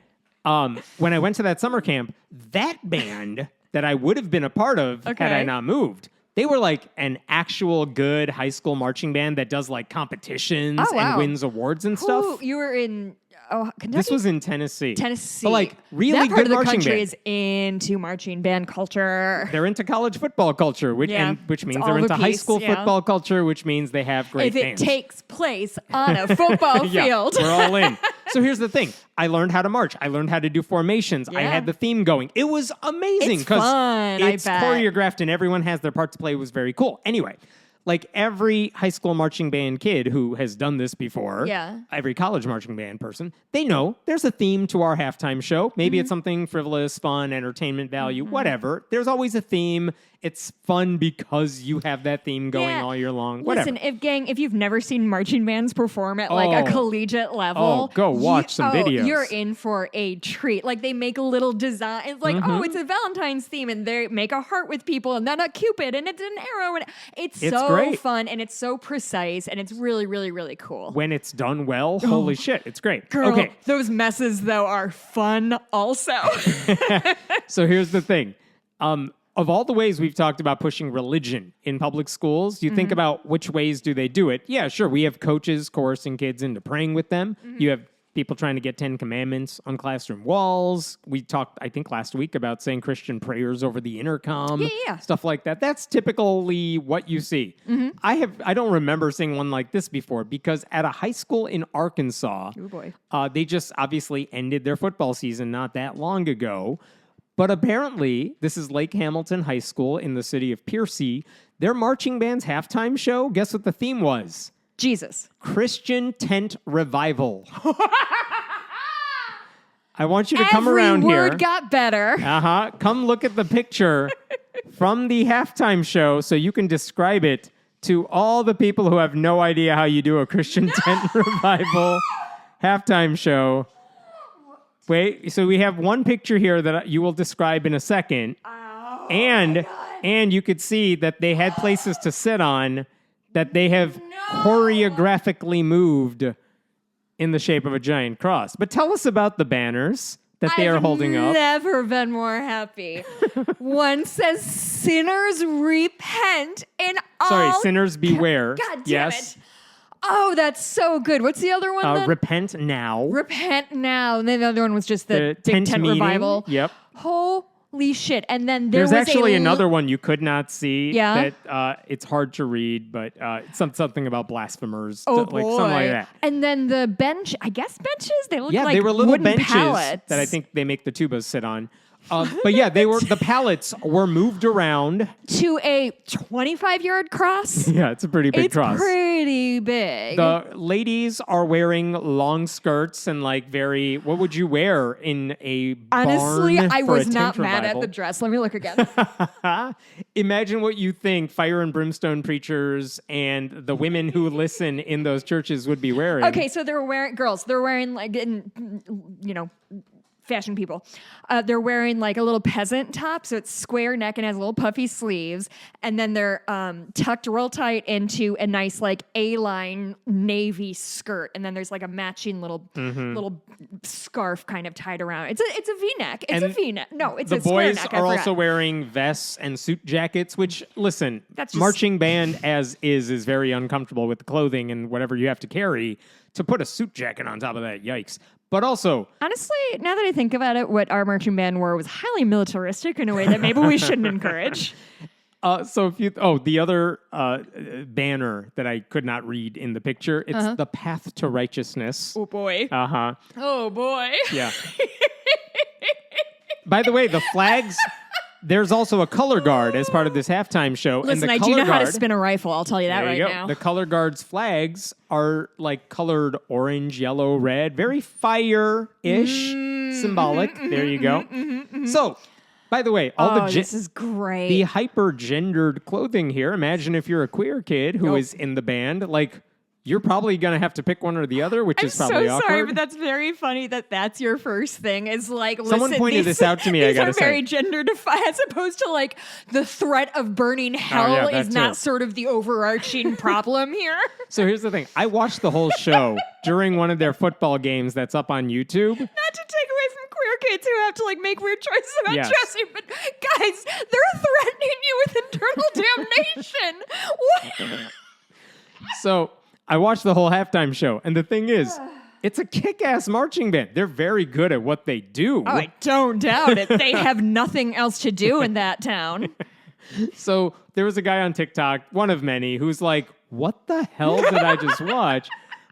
Speaker 1: when I went to that summer camp, that band that I would have been a part of had I not moved, they were like an actual good high school marching band that does like competitions and wins awards and stuff.
Speaker 2: You were in Kentucky?
Speaker 1: This was in Tennessee.
Speaker 2: Tennessee.
Speaker 1: But like really
Speaker 2: that part
Speaker 1: good
Speaker 2: of the
Speaker 1: marching
Speaker 2: country
Speaker 1: band.
Speaker 2: is into marching band culture.
Speaker 1: They're into college football culture, which means they're into high school football culture, which means they have great bands.
Speaker 2: If it takes place on a football field.
Speaker 1: We're all in. So here's the thing. I learned how to march. I learned how to do formations. I had the theme going. It was amazing
Speaker 2: because
Speaker 1: it's choreographed and everyone has their part to play. It was very cool. Anyway, Like every high school marching band kid who has done this before,
Speaker 2: Yeah.
Speaker 1: every college marching band person, they know there's a theme to our halftime show. Maybe it's something frivolous, fun, entertainment value, whatever. There's always a theme. It's fun because you have that theme going
Speaker 2: Yeah.
Speaker 1: all year long. Whatever.
Speaker 2: Listen, if you've never seen marching bands perform at like a collegiate level,
Speaker 1: go watch some videos.
Speaker 2: You're in for a treat. Like they make a little design. It's like, oh, it's a Valentine's theme, and they make a heart with people, and then a cupid, and it's an arrow, and it's so
Speaker 1: great.
Speaker 2: fun, and it's so precise, and it's really, really, really cool.
Speaker 1: When it's done well, holy shit, it's great.
Speaker 2: Girl,
Speaker 1: Okay,
Speaker 2: those messes though are fun also.
Speaker 1: so here's the thing. Of all the ways we've talked about pushing religion in public schools, you think about which ways do they do it. Yeah, sure, we have coaches coercing kids into praying with them. You have people trying to get 10 commandments on classroom walls. We talked, I think, last week about saying Christian prayers over the intercom.
Speaker 2: Yeah.
Speaker 1: Stuff like that. That's typically what you see. I don't remember seeing one like this before because at a high school in Arkansas,
Speaker 2: Oh boy.
Speaker 1: they just obviously ended their football season not that long ago. But apparently, this is Lake Hamilton High School in the city of Piercy. Their marching band's halftime show, guess what the theme was?
Speaker 2: Jesus.
Speaker 1: Christian tent revival. I want you to come around
Speaker 2: Every
Speaker 1: here.
Speaker 2: word got better.
Speaker 1: Come look at the picture from the halftime show so you can describe it to all the people who have no idea how you do a Christian tent revival halftime show. Wait, so we have one picture here that you will describe in a second.
Speaker 2: Oh,
Speaker 1: and you could see that they had places to sit on that they have choreographically moved in the shape of a giant cross. But tell us about the banners that they are holding up.
Speaker 2: I've never been more happy. One says, "Sinners repent," and
Speaker 1: Sorry, sinners beware.
Speaker 2: God damn
Speaker 1: yes.
Speaker 2: it. Oh, that's so good. What's the other one then?
Speaker 1: Repent now.
Speaker 2: Repent now. And then the other one was just the big
Speaker 1: tent
Speaker 2: tent
Speaker 1: meeting.
Speaker 2: revival.
Speaker 1: Yep.
Speaker 2: Holy shit. And then
Speaker 1: There's
Speaker 2: was
Speaker 1: actually another one you could not see.
Speaker 2: Yeah?
Speaker 1: That it's hard to read, but it's something about blasphemers.
Speaker 2: Oh,
Speaker 1: like
Speaker 2: boy.
Speaker 1: something like that.
Speaker 2: And then the benches, they look
Speaker 1: Yeah,
Speaker 2: like
Speaker 1: they were little
Speaker 2: wooden
Speaker 1: benches
Speaker 2: pallets.
Speaker 1: that I think they make the tubas sit on. But yeah, the pallets were moved around.
Speaker 2: To a 25-yard cross.
Speaker 1: Yeah, it's a pretty big
Speaker 2: It's
Speaker 1: cross.
Speaker 2: pretty big.
Speaker 1: The ladies are wearing long skirts and like what would you wear in a
Speaker 2: Honestly,
Speaker 1: barn
Speaker 2: I
Speaker 1: for a
Speaker 2: was
Speaker 1: tent
Speaker 2: not mad at
Speaker 1: revival?
Speaker 2: the dress. Let me look again.
Speaker 1: Imagine what you think fire and brimstone preachers and the women who listen in those churches would be wearing.
Speaker 2: Okay, so they're wearing like, fashion people. They're wearing like a little peasant top, so it's square neck and has little puffy sleeves, and then they're tucked real tight into a nice like A-line navy skirt, and then there's like a matching little scarf kind of tied around. It's a V-neck. It's a V-neck. No, it's
Speaker 1: the
Speaker 2: a square
Speaker 1: boys
Speaker 2: neck.
Speaker 1: are also wearing vests and suit jackets, which, listen,
Speaker 2: That's just-
Speaker 1: marching band as is very uncomfortable with the clothing and whatever you have to carry. To put a suit jacket on top of that, yikes. But also,
Speaker 2: Honestly, now that I think about it, what our marching band wore was highly militaristic in a way that maybe we shouldn't encourage.
Speaker 1: so if you, the other banner that I could not read in the picture, it's the path to righteousness.
Speaker 2: Oh boy.
Speaker 1: Uh-huh.
Speaker 2: Oh boy.
Speaker 1: Yeah. By the way, the flags, there's also a color guard as part of this halftime show.
Speaker 2: Listen,
Speaker 1: and the
Speaker 2: I
Speaker 1: color
Speaker 2: do know how to
Speaker 1: guard-
Speaker 2: spin a rifle. I'll tell you that
Speaker 1: There
Speaker 2: right
Speaker 1: you go.
Speaker 2: now.
Speaker 1: The color guard's flags are like colored orange, yellow, red, very fire-ish, symbolic. There you go. So, by the way, all
Speaker 2: this is great.
Speaker 1: the hyper-gendered clothing here. Imagine if you're a queer kid who is in the band, like you're probably going to have to pick one or the other, which
Speaker 2: I'm
Speaker 1: is probably
Speaker 2: so
Speaker 1: awkward.
Speaker 2: sorry, but that's very funny that that's your first thing. Is like,
Speaker 1: Someone
Speaker 2: listen,
Speaker 1: pointed
Speaker 2: these,
Speaker 1: this out to me, I
Speaker 2: These
Speaker 1: gotta
Speaker 2: are
Speaker 1: say.
Speaker 2: very gender defined, as opposed to like the threat of burning hell
Speaker 1: yeah, that
Speaker 2: is not
Speaker 1: too.
Speaker 2: sort of the overarching problem here.
Speaker 1: So here's the thing. I watched the whole show during one of their football games that's up on YouTube.
Speaker 2: Not to take away from queer kids who have to like make weird choices about
Speaker 1: Yes.
Speaker 2: dressing, but guys, they're threatening you with internal damnation. What?
Speaker 1: So I watched the whole halftime show, and the thing is, it's a kick-ass marching band. They're very good at what they do.
Speaker 2: Oh, I don't doubt it. They have nothing else to do in that town.
Speaker 1: So there was a guy on TikTok, one of many, who's like, what the hell did I just watch?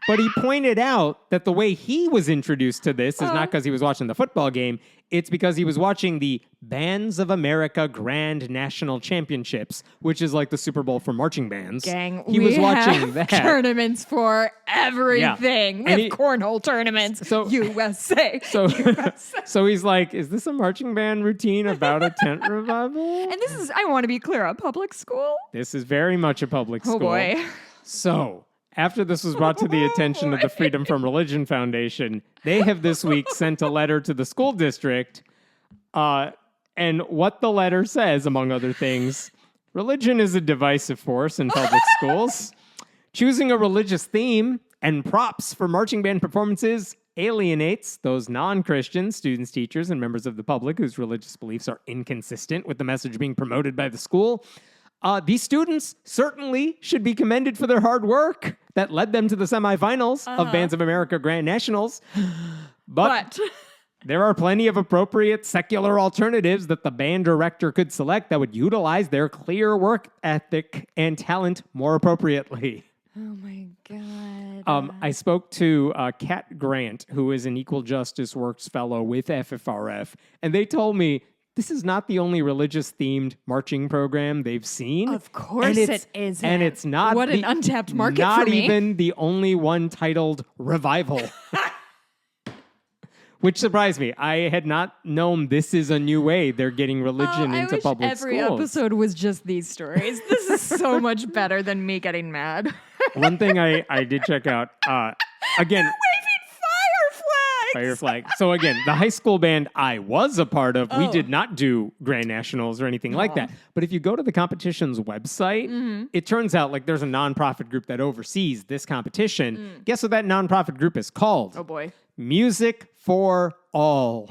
Speaker 1: But he pointed out that the way he was introduced to this is not because he was watching the football game. It's because he was watching the Bands of America Grand National Championships, which is like the Super Bowl for marching bands.
Speaker 2: Gang,
Speaker 1: he was watching that.
Speaker 2: Tournaments for everything.
Speaker 1: Yeah.
Speaker 2: We have cornhole tournaments.
Speaker 1: So-
Speaker 2: USA.
Speaker 1: So, so he's like, is this a marching band routine about a tent revival?
Speaker 2: And this is, I want to be clear, a public school?
Speaker 1: This is very much a public school.
Speaker 2: Oh boy.
Speaker 1: So, after this was brought to the attention of the Freedom from Religion Foundation, they have this week sent a letter to the school district. And what the letter says, among other things, religion is a divisive force in public schools. Choosing a religious theme and props for marching band performances alienates those non-Christian students, teachers, and members of the public whose religious beliefs are inconsistent with the message being promoted by the school. These students certainly should be commended for their hard work that led them to the semifinals of Bands of America Grand Nationals. But there are plenty of appropriate secular alternatives that the band director could select that would utilize their clear work ethic and talent more appropriately.
Speaker 2: Oh my God.
Speaker 1: I spoke to Kat Grant, who is an Equal Justice Works Fellow with FFRF, and they told me this is not the only religious-themed marching program they've seen.
Speaker 2: Of course it isn't.
Speaker 1: And it's not
Speaker 2: What an untapped market
Speaker 1: not
Speaker 2: for me.
Speaker 1: even the only one titled Revival. Which surprised me. I had not known this is a new way they're getting religion into public
Speaker 2: every
Speaker 1: schools.
Speaker 2: episode was just these stories. This is so much better than me getting mad.
Speaker 1: One thing I did check out, again,
Speaker 2: Waving
Speaker 1: Fire Flag. So again, the high school band I was a part of, we did not do Grand Nationals or anything like that. But if you go to the competition's website, it turns out like there's a nonprofit group that oversees this competition. Guess what that nonprofit group is called?
Speaker 2: Oh boy.
Speaker 1: Music for All.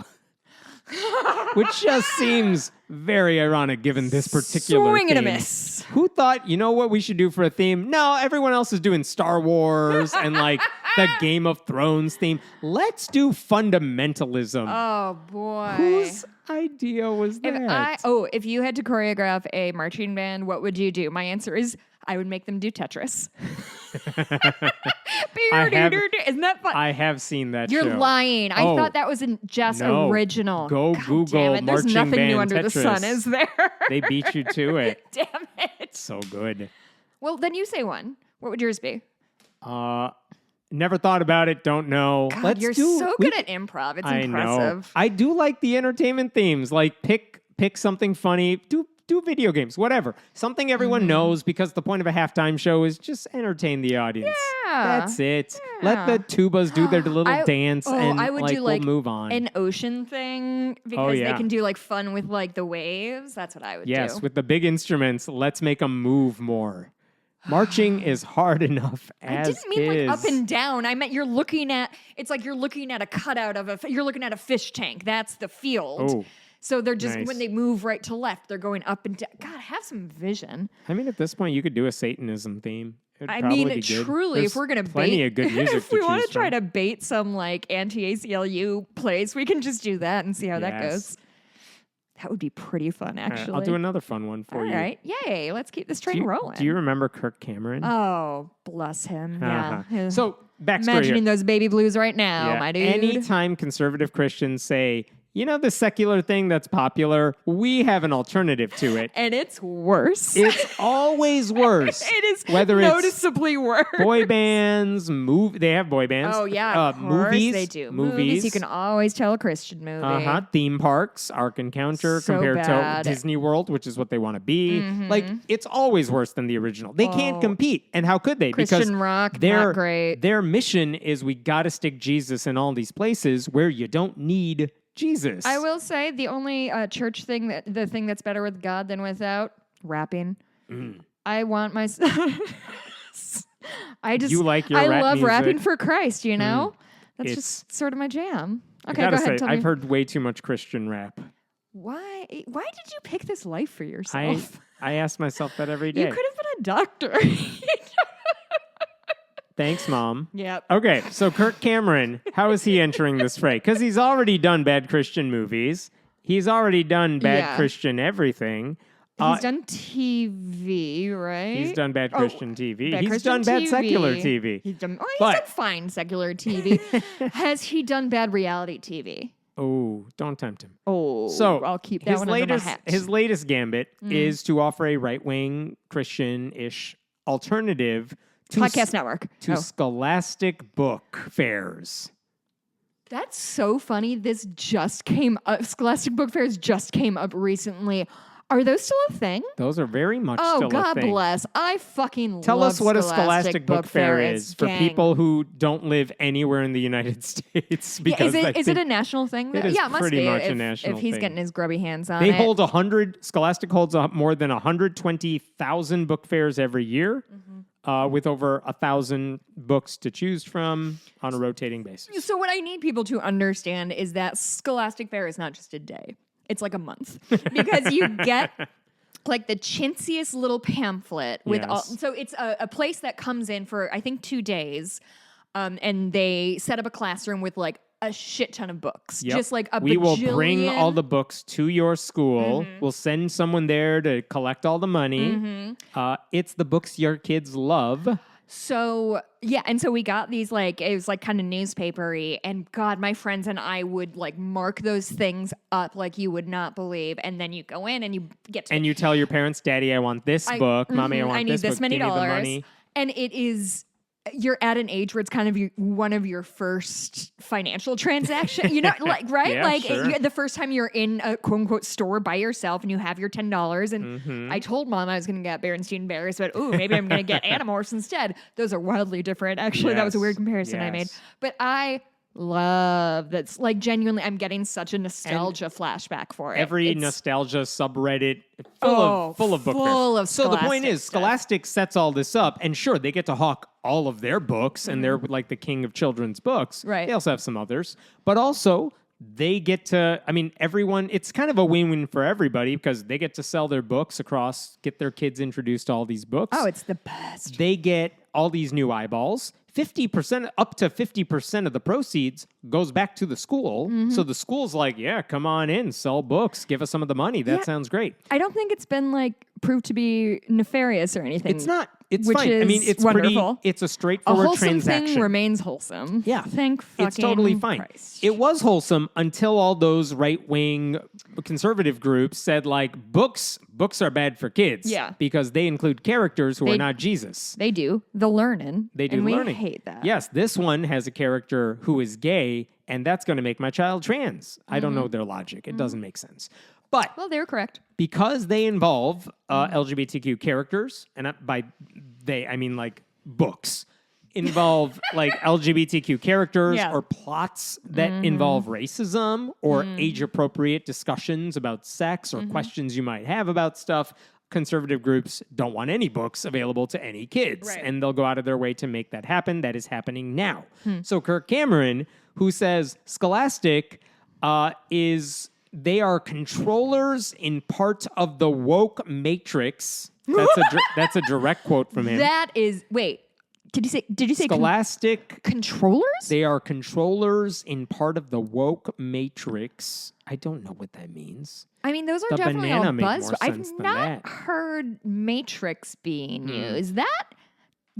Speaker 1: Which just seems very ironic given this particular
Speaker 2: Swing and a
Speaker 1: theme.
Speaker 2: miss.
Speaker 1: Who thought, you know what we should do for a theme? No, everyone else is doing Star Wars and like the Game of Thrones theme. Let's do fundamentalism.
Speaker 2: Oh boy.
Speaker 1: Whose idea was that?
Speaker 2: If you had to choreograph a marching band, what would you do? My answer is I would make them do Tetris. Isn't that fun?
Speaker 1: I have seen that
Speaker 2: You're
Speaker 1: show.
Speaker 2: lying. I
Speaker 1: Oh,
Speaker 2: thought that was just
Speaker 1: no.
Speaker 2: original.
Speaker 1: Go
Speaker 2: God
Speaker 1: Google
Speaker 2: damn it. There's
Speaker 1: marching
Speaker 2: nothing new
Speaker 1: band
Speaker 2: under the sun,
Speaker 1: Tetris.
Speaker 2: is there?
Speaker 1: They beat you to it.
Speaker 2: Damn it.
Speaker 1: So good.
Speaker 2: Well, then you say one. What would yours be?
Speaker 1: Never thought about it. Don't know.
Speaker 2: God, you're so good at improv. It's
Speaker 1: I
Speaker 2: impressive.
Speaker 1: know. I do like the entertainment themes. Like pick something funny. Do video games, whatever. Something everyone knows, because the point of a halftime show is just entertain the audience.
Speaker 2: Yeah.
Speaker 1: That's it. Let the tubas do their little dance, and
Speaker 2: I would do like
Speaker 1: we'll move on.
Speaker 2: an ocean thing because
Speaker 1: yeah.
Speaker 2: they can do like fun with like the waves. That's what I would do.
Speaker 1: Yes, with the big instruments, let's make them move more. Marching is hard enough as
Speaker 2: I didn't mean
Speaker 1: is.
Speaker 2: like up and down. I meant you're looking at a cutout of you're looking at a fish tank. That's the field.
Speaker 1: Oh,
Speaker 2: So they're just,
Speaker 1: nice.
Speaker 2: when they move right to left, they're going up and down. God, have some vision.
Speaker 1: I mean, at this point, you could do a Satanism theme. It'd
Speaker 2: I
Speaker 1: probably
Speaker 2: mean,
Speaker 1: be good.
Speaker 2: truly,
Speaker 1: There's
Speaker 2: if we're going to
Speaker 1: plenty of good music
Speaker 2: if we
Speaker 1: want
Speaker 2: to try to bait some like anti-ACLU plays, we can just do that and see how that
Speaker 1: Yes.
Speaker 2: goes. That would be pretty fun, actually.
Speaker 1: I'll do another fun one for you.
Speaker 2: All right. Yay. Let's keep this train rolling.
Speaker 1: Do you remember Kirk Cameron?
Speaker 2: Oh, bless him. Yeah.
Speaker 1: Uh-huh. So, backstory
Speaker 2: Imagining
Speaker 1: here.
Speaker 2: those baby blues right now,
Speaker 1: Yeah,
Speaker 2: my dude.
Speaker 1: anytime conservative Christians say, you know, the secular thing that's popular, we have an alternative to it.
Speaker 2: And it's worse.
Speaker 1: It's always worse.
Speaker 2: It is
Speaker 1: Whether it's
Speaker 2: noticeably worse.
Speaker 1: boy bands, they have boy bands.
Speaker 2: Oh, yeah. Of course
Speaker 1: movies,
Speaker 2: they do.
Speaker 1: Movies.
Speaker 2: You can always tell a Christian movie.
Speaker 1: Uh-huh. Theme parks, Ark Encounter
Speaker 2: So
Speaker 1: compared
Speaker 2: bad.
Speaker 1: to Disney World, which is what they want to be. Like, it's always worse than the original. They can't compete. And how could they?
Speaker 2: Christian
Speaker 1: because
Speaker 2: rock,
Speaker 1: their,
Speaker 2: not great.
Speaker 1: Their mission is we got to stick Jesus in all these places where you don't need Jesus.
Speaker 2: I will say the only church thing the thing that's better with God than without rapping. I want my.
Speaker 1: You like your
Speaker 2: I
Speaker 1: rap
Speaker 2: love
Speaker 1: music.
Speaker 2: rapping for Christ. You know, that's
Speaker 1: It's-
Speaker 2: just sort of my jam.
Speaker 1: I
Speaker 2: Okay,
Speaker 1: gotta
Speaker 2: go ahead.
Speaker 1: say,
Speaker 2: Tell me.
Speaker 1: I've heard way too much Christian rap.
Speaker 2: Why did you pick this life for yourself?
Speaker 1: I ask myself that every
Speaker 2: You
Speaker 1: day.
Speaker 2: could have been a doctor.
Speaker 1: Thanks, Mom.
Speaker 2: Yep.
Speaker 1: Okay, so Kirk Cameron, how is he entering this fray? Because he's already done bad Christian movies. He's already done bad
Speaker 2: Yeah.
Speaker 1: Christian everything.
Speaker 2: He's done TV, right?
Speaker 1: He's done bad Christian TV.
Speaker 2: Bad
Speaker 1: He's
Speaker 2: Christian
Speaker 1: done bad
Speaker 2: TV.
Speaker 1: secular TV.
Speaker 2: He's done
Speaker 1: But-
Speaker 2: fine secular TV. Has he done bad reality TV?
Speaker 1: Oh, don't tempt him.
Speaker 2: Oh,
Speaker 1: So
Speaker 2: I'll keep that one under my hat.
Speaker 1: His latest gambit is to offer a right-wing Christian-ish alternative to
Speaker 2: Podcast Network.
Speaker 1: to Scholastic book fairs.
Speaker 2: That's so funny. This just came up. Scholastic book fairs just came up recently. Are those still a thing?
Speaker 1: Those are very much
Speaker 2: Oh,
Speaker 1: still
Speaker 2: God
Speaker 1: a thing.
Speaker 2: bless. I fucking
Speaker 1: Tell
Speaker 2: love
Speaker 1: us what a Scholastic book fair
Speaker 2: It's
Speaker 1: is for
Speaker 2: gang.
Speaker 1: people who don't live anywhere in the United States.
Speaker 2: Yeah,
Speaker 1: Because
Speaker 2: is it a national thing?
Speaker 1: It is
Speaker 2: Yeah, it must
Speaker 1: pretty
Speaker 2: be.
Speaker 1: much a
Speaker 2: if,
Speaker 1: national
Speaker 2: if he's
Speaker 1: thing.
Speaker 2: getting his grubby hands on
Speaker 1: They
Speaker 2: it.
Speaker 1: hold Scholastic holds more than 120,000 book fairs every year, with over 1,000 books to choose from on a rotating basis.
Speaker 2: So what I need people to understand is that Scholastic Fair is not just a day. It's like a month. Because you get like the chintziest little pamphlet with all.
Speaker 1: Yes.
Speaker 2: So it's a place that comes in for, I think, 2 days. And they set up a classroom with like a shit ton of books.
Speaker 1: Yep.
Speaker 2: Just like a
Speaker 1: We will bring
Speaker 2: bajillion.
Speaker 1: all the books to your school. We'll send someone there to collect all the money. It's the books your kids love.
Speaker 2: So, yeah, and so we got these, like, it was like kind of newspapery, and God, my friends and I would like mark those things up like you would not believe, and then you go in and you get to
Speaker 1: And you tell your parents, Daddy, I want this book. Mommy, I want
Speaker 2: I need
Speaker 1: this
Speaker 2: this
Speaker 1: book.
Speaker 2: many
Speaker 1: Give me the
Speaker 2: dollars.
Speaker 1: money.
Speaker 2: And it is, you're at an age where it's kind of one of your first financial transactions, you know, like, right?
Speaker 1: Yeah,
Speaker 2: like
Speaker 1: sure.
Speaker 2: the first time you're in a quote unquote store by yourself and you have your $10. And I told Mom I was going to get Berenstein Bears, but ooh, maybe I'm going to get Animorphs instead. Those are wildly different. Actually, that was a
Speaker 1: Yes,
Speaker 2: weird comparison I made.
Speaker 1: yes.
Speaker 2: But I love that's like genuinely, I'm getting such a nostalgia flashback for it.
Speaker 1: Every
Speaker 2: It's-
Speaker 1: nostalgia subreddit full of book
Speaker 2: full
Speaker 1: fairs.
Speaker 2: of
Speaker 1: So the point
Speaker 2: Scholastic
Speaker 1: is,
Speaker 2: stuff.
Speaker 1: Scholastic sets all this up, and sure, they get to hawk all of their books, and they're like the king of children's books.
Speaker 2: Right.
Speaker 1: They also have some others, but also they get to. I mean, everyone. It's kind of a win-win for everybody because they get to sell their books across, get their kids introduced to all these books.
Speaker 2: Oh, it's the best.
Speaker 1: They get all these new eyeballs. 50%, up to 50% of the proceeds goes back to the school.
Speaker 2: Mm-hmm.
Speaker 1: So the school's like, yeah, come on in, sell books, give us some of the money. That
Speaker 2: Yeah.
Speaker 1: sounds great.
Speaker 2: I don't think it's been like proved to be nefarious or anything.
Speaker 1: It's not. It's
Speaker 2: which
Speaker 1: fine. I mean,
Speaker 2: is
Speaker 1: it's
Speaker 2: wonderful.
Speaker 1: pretty. It's a
Speaker 2: A
Speaker 1: straightforward
Speaker 2: wholesome
Speaker 1: transaction.
Speaker 2: thing remains wholesome.
Speaker 1: Yeah.
Speaker 2: Thank fucking
Speaker 1: It's totally fine.
Speaker 2: Christ.
Speaker 1: It was wholesome until all those right-wing conservative groups said like books are bad for kids.
Speaker 2: Yeah.
Speaker 1: Because they include characters who
Speaker 2: They-
Speaker 1: are not Jesus.
Speaker 2: They do. The learning.
Speaker 1: They do
Speaker 2: and
Speaker 1: learning.
Speaker 2: We hate that.
Speaker 1: Yes, this one has a character who is gay, and that's going to make my child trans. I don't know their logic. It doesn't make sense. But
Speaker 2: Well, they were correct.
Speaker 1: because they involve LGBTQ characters, and by they, I mean like books, involve like LGBTQ characters
Speaker 2: Yeah.
Speaker 1: or plots that involve racism or age-appropriate discussions about sex or questions you might have about stuff, conservative groups don't want any books available to any kids.
Speaker 2: Right.
Speaker 1: And they'll go out of their way to make that happen. That is happening now. So Kirk Cameron, who says Scholastic they are controllers in part of the woke matrix. That's a direct quote from him.
Speaker 2: That is. Wait. Did you say
Speaker 1: Scholastic,
Speaker 2: controllers?
Speaker 1: they are controllers in part of the woke matrix. I don't know what that means.
Speaker 2: I mean, those are
Speaker 1: The
Speaker 2: definitely
Speaker 1: banana
Speaker 2: all
Speaker 1: made
Speaker 2: buzz.
Speaker 1: more
Speaker 2: I've
Speaker 1: sense than
Speaker 2: not
Speaker 1: that.
Speaker 2: heard Matrix being used. That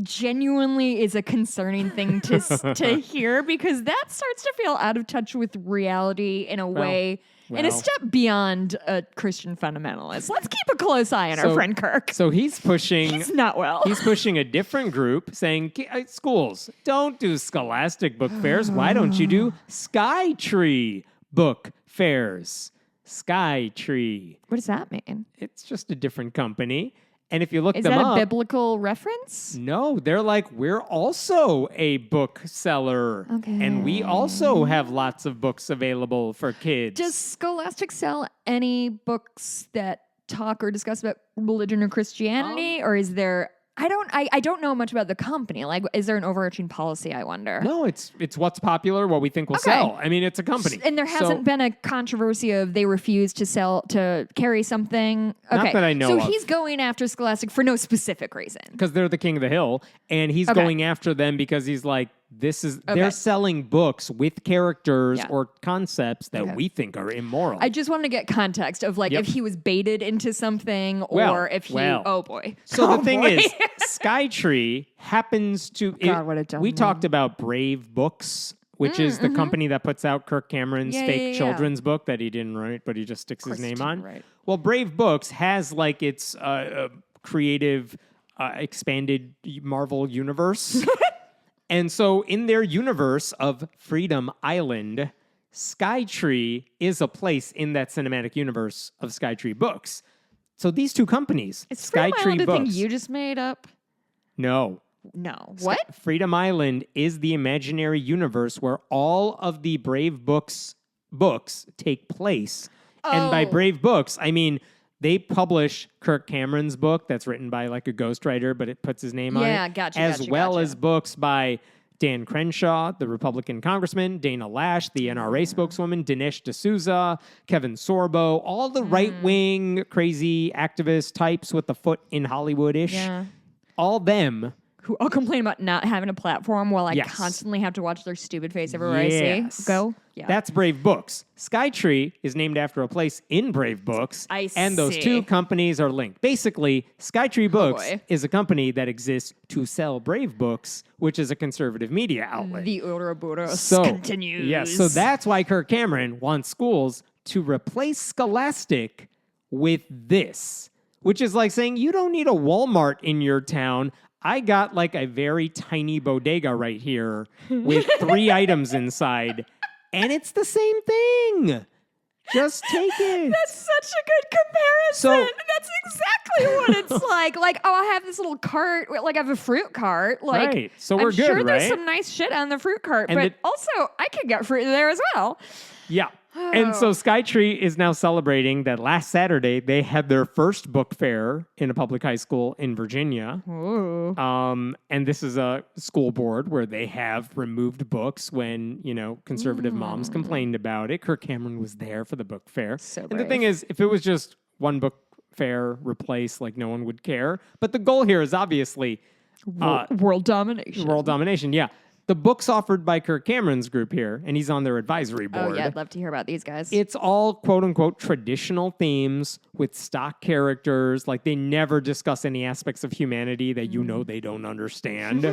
Speaker 2: genuinely is a concerning thing to hear because that starts to feel out of touch with reality in a way, and a
Speaker 1: well.
Speaker 2: step beyond a Christian fundamentalist. Let's keep a close eye on our friend Kirk.
Speaker 1: So he's pushing.
Speaker 2: It's not well.
Speaker 1: He's pushing a different group, saying, schools, don't do Scholastic book fairs. Why don't you do Skytree book fairs? Skytree.
Speaker 2: What does that mean?
Speaker 1: It's just a different company. And if you look
Speaker 2: Is
Speaker 1: them
Speaker 2: that
Speaker 1: up,
Speaker 2: a biblical reference?
Speaker 1: no, they're like, we're also a bookseller.
Speaker 2: Okay.
Speaker 1: And we also have lots of books available for kids.
Speaker 2: Does Scholastic sell any books that talk or discuss about religion or Christianity, or is there? I don't know much about the company. Like, is there an overarching policy? I wonder.
Speaker 1: no, it's what's popular, what we think will
Speaker 2: Okay.
Speaker 1: sell. I mean, it's a company.
Speaker 2: And there hasn't been a controversy of they refuse to carry something.
Speaker 1: Not
Speaker 2: Okay,
Speaker 1: that I know
Speaker 2: so
Speaker 1: of.
Speaker 2: he's going after Scholastic for no specific reason.
Speaker 1: because they're the king of the hill, and he's
Speaker 2: Okay.
Speaker 1: going after them because he's like, they're selling books with characters
Speaker 2: Yeah.
Speaker 1: or concepts that we think are immoral.
Speaker 2: I just wanted to get context of like if he was baited into something or if he. Oh boy.
Speaker 1: So
Speaker 2: Oh,
Speaker 1: the thing
Speaker 2: boy.
Speaker 1: is, Skytree happens to.
Speaker 3: God, what a dumb
Speaker 1: we
Speaker 3: name.
Speaker 1: talked about Brave Books, which is the company that puts out Kirk Cameron's fake children's book that he didn't write, but he just sticks his name on.
Speaker 2: Right.
Speaker 1: Well, Brave Books has like its creative, expanded Marvel universe. And so in their universe of Freedom Island, Skytree is a place in that cinematic universe of Skytree Books. So these two companies,
Speaker 2: Is Freedom Island
Speaker 1: Skytree
Speaker 2: a thing
Speaker 1: Books.
Speaker 2: you just made up?
Speaker 1: No.
Speaker 2: No. What?
Speaker 1: Freedom Island is the imaginary universe where all of the Brave books take place. And by
Speaker 2: Oh.
Speaker 1: Brave Books, I mean they publish Kirk Cameron's book that's written by like a ghostwriter, but it puts his name on it.
Speaker 2: Yeah, gotcha,
Speaker 1: As
Speaker 2: gotcha,
Speaker 1: well
Speaker 2: gotcha.
Speaker 1: as books by Dan Crenshaw, the Republican congressman, Dana Lash, the NRA spokeswoman, Dinesh D'Souza, Kevin Sorbo, all the right-wing crazy activist types with the foot in Hollywood-ish.
Speaker 2: Yeah.
Speaker 1: All them.
Speaker 2: Who all complain about not having a platform while I
Speaker 1: Yes.
Speaker 2: constantly have to watch their stupid face everywhere I
Speaker 1: Yes.
Speaker 2: see. Go. Yeah.
Speaker 1: That's Brave Books. Skytree is named after a place in Brave Books.
Speaker 2: I
Speaker 1: and those
Speaker 2: see.
Speaker 1: two companies are linked. Basically, Skytree Books
Speaker 2: boy.
Speaker 1: is a company that exists to sell Brave Books, which is a conservative media outlet.
Speaker 2: the Ouroboros
Speaker 1: So,
Speaker 2: continues.
Speaker 1: yes, so that's why Kirk Cameron wants schools to replace Scholastic with this, which is like saying you don't need a Walmart in your town. I got like a very tiny bodega right here with 3 items inside, and it's the same thing. Just take it.
Speaker 2: That's such a good comparison.
Speaker 1: So-
Speaker 2: That's exactly what it's like. Like, oh, I have this little cart. Like, I have a fruit cart. Like,
Speaker 1: Right. So we're
Speaker 2: I'm
Speaker 1: good,
Speaker 2: sure there's
Speaker 1: right?
Speaker 2: some nice shit on the fruit cart,
Speaker 1: And
Speaker 2: but also I could get fruit there as well.
Speaker 1: Yeah. And so Skytree is now celebrating that last Saturday they had their first book fair in a public high school in Virginia.
Speaker 2: Ooh.
Speaker 1: And this is a school board where they have removed books when, conservative moms complained about it. Kirk Cameron was there for the book fair.
Speaker 2: So
Speaker 1: and the
Speaker 2: brave.
Speaker 1: thing is, if it was just one book fair replaced, like no one would care. But the goal here is obviously
Speaker 2: World domination.
Speaker 1: world domination. Yeah. The books offered by Kirk Cameron's group here, and he's on their advisory board.
Speaker 2: Oh, yeah, I'd love to hear about these guys.
Speaker 1: It's all quote unquote traditional themes with stock characters. Like they never discuss any aspects of humanity that they don't understand.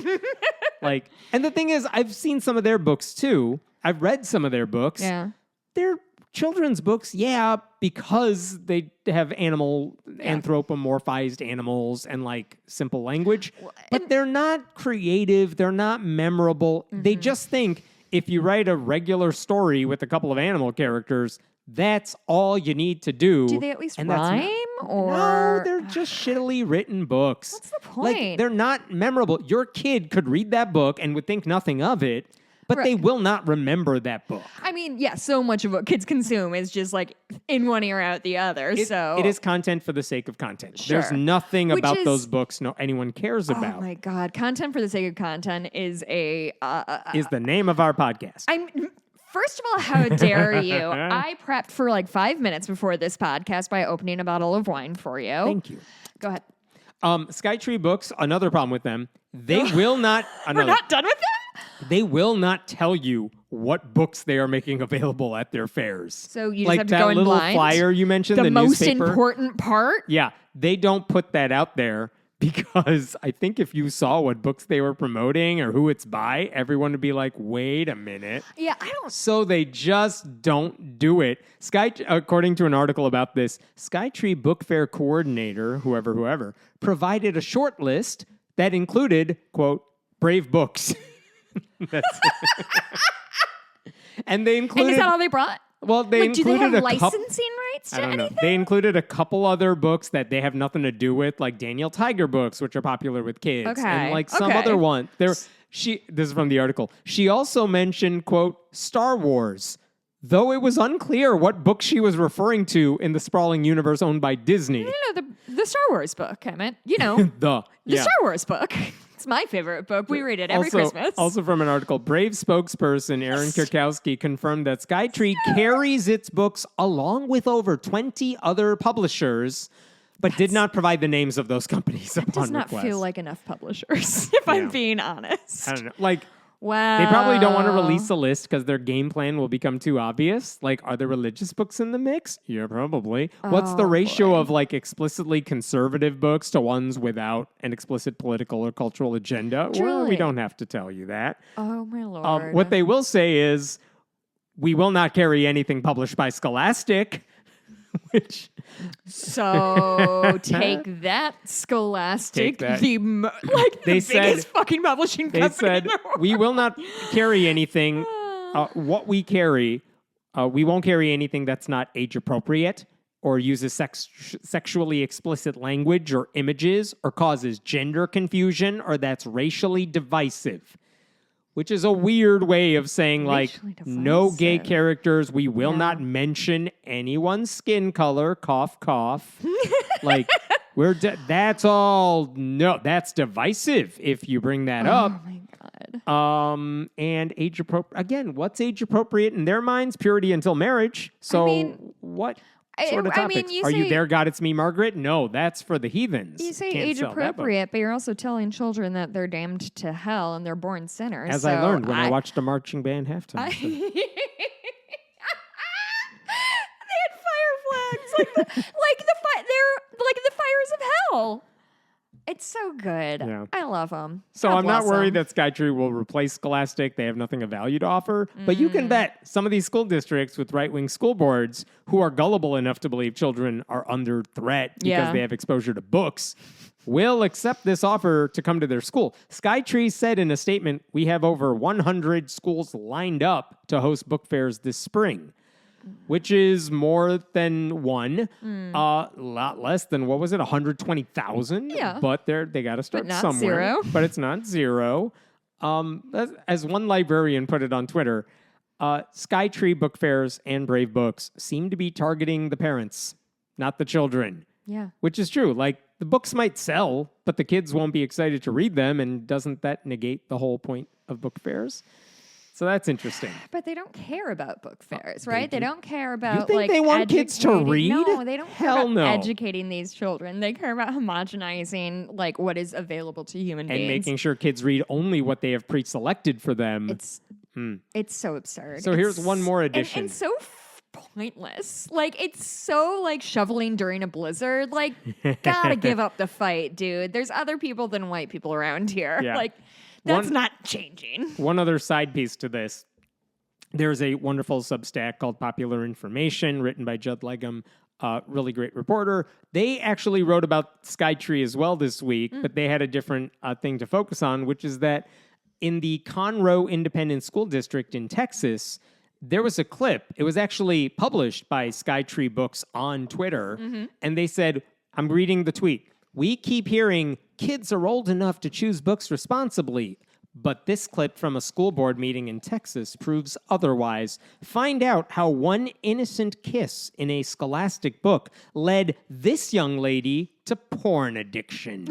Speaker 1: And the thing is, I've seen some of their books too. I've read some of their books.
Speaker 2: yeah.
Speaker 1: They're children's books, yeah, because they have anthropomorphized animals and like simple language. But they're not creative. They're not memorable. They just think if you write a regular story with a couple of animal characters, that's all you need to do.
Speaker 2: Do they at least
Speaker 1: And that's
Speaker 2: rhyme? Or
Speaker 1: No, they're just shittily written books.
Speaker 2: What's the
Speaker 1: Like,
Speaker 2: point?
Speaker 1: they're not memorable. Your kid could read that book and would think nothing of it, but they
Speaker 2: Right.
Speaker 1: will not remember that book.
Speaker 2: I mean, yeah, so much of what kids consume is just like in one ear out the other.
Speaker 1: It
Speaker 2: so
Speaker 1: is content for the sake of content.
Speaker 2: Sure.
Speaker 1: There's nothing
Speaker 2: Which
Speaker 1: about
Speaker 2: is-
Speaker 1: those books anyone cares
Speaker 2: Oh
Speaker 1: about.
Speaker 2: my god, content for the sake of content is a.
Speaker 1: Is the name of our podcast.
Speaker 2: First of all, how dare you? I prepped for like 5 minutes before this podcast by opening a bottle of wine for you.
Speaker 1: Thank you.
Speaker 2: Go ahead.
Speaker 1: Skytree Books, another problem with them, they will not.
Speaker 2: We're not done with that?
Speaker 1: They will not tell you what books they are making available at their fairs.
Speaker 2: So you just
Speaker 1: like
Speaker 2: have to
Speaker 1: that
Speaker 2: go in
Speaker 1: little
Speaker 2: blind?
Speaker 1: flyer you mentioned,
Speaker 2: The
Speaker 1: the
Speaker 2: most
Speaker 1: newspaper.
Speaker 2: important part?
Speaker 1: Yeah, they don't put that out there because I think if you saw what books they were promoting or who it's by, everyone would be like, wait a minute.
Speaker 2: Yeah, I don't.
Speaker 1: So they just don't do it. According to an article about this, Skytree Book Fair coordinator, whoever, provided a short list that included, quote, brave books. And they included...
Speaker 2: And is that all they brought?
Speaker 1: Well, they
Speaker 2: Like, do they
Speaker 1: included
Speaker 2: have
Speaker 1: a couple...
Speaker 2: licensing rights to
Speaker 1: I don't know.
Speaker 2: anything?
Speaker 1: They included a couple other books that they have nothing to do with, like Daniel Tiger books, which are popular with kids,
Speaker 2: Okay,
Speaker 1: and like some
Speaker 2: okay.
Speaker 1: other one. This is from the article. She also mentioned, quote, Star Wars, though it was unclear what book she was referring to in the sprawling universe owned by Disney.
Speaker 2: No, the Star Wars book, I meant. You know,
Speaker 1: The
Speaker 2: Star Wars book. It's my favorite book. We read it every
Speaker 1: also,
Speaker 2: Christmas.
Speaker 1: Also from an article, Brave spokesperson Aaron Kirkowski confirmed that Skytree carries its books along with over 20 other publishers, but did not provide the names of those companies upon
Speaker 2: does not
Speaker 1: request.
Speaker 2: feel like enough publishers, if I'm being honest.
Speaker 1: I don't know. Like,
Speaker 2: Wow.
Speaker 1: They probably don't want to release a list because their game plan will become too obvious. Like, are there religious books in the mix? Yeah, probably. What's the ratio of like explicitly conservative books to ones without an explicit political or cultural agenda? Well, we
Speaker 2: Truly.
Speaker 1: don't have to tell you that.
Speaker 2: Oh, my Lord.
Speaker 1: What they will say is, we will not carry anything published by Scholastic, which...
Speaker 2: So take that, Scholastic.
Speaker 1: Take that.
Speaker 2: The biggest fucking publishing
Speaker 1: They
Speaker 2: company
Speaker 1: said,
Speaker 2: in the world.
Speaker 1: we will not carry anything. What we carry, we won't carry anything that's not age appropriate or uses sexually explicit language or images or causes gender confusion or that's racially divisive. Which is a weird way of saying, like, no gay
Speaker 2: divisive.
Speaker 1: characters. We will not mention anyone's skin color. Cough, cough. Like, that's all. No, that's divisive if you bring that up.
Speaker 2: Oh, my God.
Speaker 1: And age appropriate. Again, what's age appropriate in their minds? Purity until marriage. So, what sort of topics?
Speaker 2: you
Speaker 1: Are you
Speaker 2: say-
Speaker 1: there, God? It's me, Margaret? No, that's for the heathens.
Speaker 2: You say
Speaker 1: Can't
Speaker 2: age
Speaker 1: sell that book.
Speaker 2: appropriate, but you're also telling children that they're damned to hell and they're born sinners.
Speaker 1: As I learned when I watched a marching band halftime. show.
Speaker 2: They had fire flags, they're like the fires of hell. It's so good.
Speaker 1: Yeah.
Speaker 2: I love them.
Speaker 1: So I'm not worried that Skytree will replace Scholastic. They have nothing of value to offer. But you can bet some of these school districts with right-wing school boards who are gullible enough to believe children are under threat because
Speaker 2: Yeah.
Speaker 1: they have exposure to books will accept this offer to come to their school. Skytree said in a statement, we have over 100 schools lined up to host book fairs this spring. Which is more than one, a lot less than, what was it, 120,000?
Speaker 2: Yeah.
Speaker 1: But they got to start
Speaker 2: not
Speaker 1: somewhere.
Speaker 2: zero.
Speaker 1: But it's not zero. As one librarian put it on Twitter, Skytree book fairs and Brave Books seem to be targeting the parents, not the children.
Speaker 2: Yeah.
Speaker 1: Which is true. Like, the books might sell, but the kids won't be excited to read them. And doesn't that negate the whole point of book fairs? So that's interesting.
Speaker 2: But they don't care about book fairs, right? They
Speaker 1: do.
Speaker 2: don't care about
Speaker 1: think
Speaker 2: like
Speaker 1: they want kids to
Speaker 2: educating-
Speaker 1: read?
Speaker 2: No, they don't care
Speaker 1: Hell
Speaker 2: about
Speaker 1: no.
Speaker 2: educating these children. They care about homogenizing like what is available to human
Speaker 1: And
Speaker 2: beings.
Speaker 1: making sure kids read only what they have pre-selected for them.
Speaker 2: It's so absurd.
Speaker 1: So here's one more addition.
Speaker 2: And so pointless. Like it's so like shoveling during a blizzard. Like gotta give up the fight, dude. There's other people than white people around here.
Speaker 1: Yeah.
Speaker 2: Like that's
Speaker 1: One-
Speaker 2: not changing.
Speaker 1: One other side piece to this. There's a wonderful Substack called Popular Information, written by Judd Legum, really great reporter. They actually wrote about Skytree as well this week, but they had a different thing to focus on, which is that in the Conroe Independent School District in Texas, there was a clip. It was actually published by Skytree Books on Twitter, and they said, I'm reading the tweet, "We keep hearing kids are old enough to choose books responsibly. But this clip from a school board meeting in Texas proves otherwise. Find out how one innocent kiss in a Scholastic book led this young lady to porn addiction."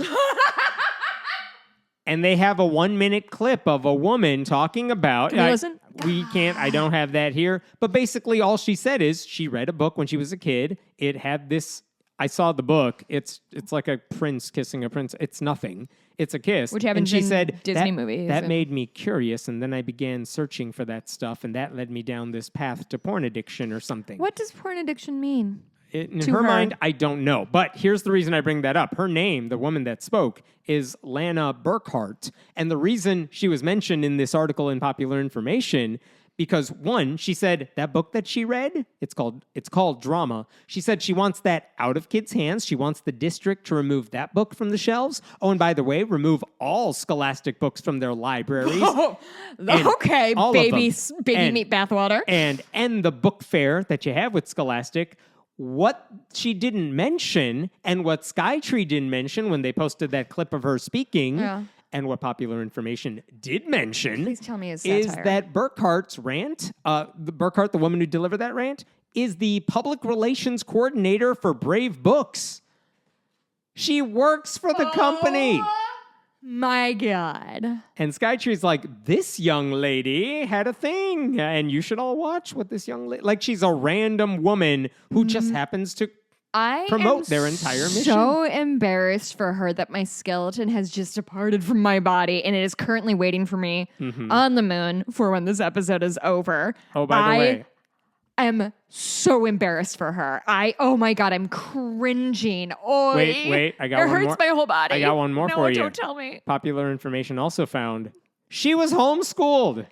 Speaker 1: And they have a 1-minute clip of a woman talking about...
Speaker 2: Can we listen?
Speaker 1: We can't. I don't have that here. But basically all she said is she read a book when she was a kid. It had this... I saw the book. It's like a prince kissing a prince. It's nothing. It's a kiss.
Speaker 2: Which happens
Speaker 1: and she
Speaker 2: in
Speaker 1: said,
Speaker 2: Disney movies.
Speaker 1: That made me curious, and then I began searching for that stuff, and that led me down this path to porn addiction or something.
Speaker 2: What does porn addiction mean?
Speaker 1: In
Speaker 2: to
Speaker 1: her
Speaker 2: her?
Speaker 1: mind, I don't know. But here's the reason I bring that up. Her name, the woman that spoke, is Lana Burkhart. And the reason she was mentioned in this article in Popular Information, because one, she said that book that she read, it's called Drama. She said she wants that out of kids' hands. She wants the district to remove that book from the shelves. Oh, and by the way, remove all Scholastic books from their libraries. And
Speaker 2: Okay,
Speaker 1: all of
Speaker 2: baby
Speaker 1: them.
Speaker 2: meat bathwater.
Speaker 1: And end the book fair that you have with Scholastic. What she didn't mention, and what Skytree didn't mention when they posted that clip of her speaking, and what Popular Information did mention,
Speaker 2: Please tell me it's
Speaker 1: is
Speaker 2: satire.
Speaker 1: that Burkhart's rant, Burkhart, the woman who delivered that rant, is the public relations coordinator for Brave Books. She works for the company.
Speaker 2: My God.
Speaker 1: And Skytree's like, this young lady had a thing, and you should all watch what this young lady... Like, she's a random woman who just happens to
Speaker 2: I
Speaker 1: promote
Speaker 2: am
Speaker 1: their entire mission.
Speaker 2: So embarrassed for her that my skeleton has just departed from my body and it is currently waiting for me on the moon for when this episode is over.
Speaker 1: Oh, by the way.
Speaker 2: I'm so embarrassed for her. Oh my God, I'm cringing. Oh,
Speaker 1: Wait, I got
Speaker 2: it
Speaker 1: one
Speaker 2: hurts
Speaker 1: more.
Speaker 2: my whole body.
Speaker 1: I got one more for you.
Speaker 2: No, don't tell me.
Speaker 1: Popular information also found she was homeschooled.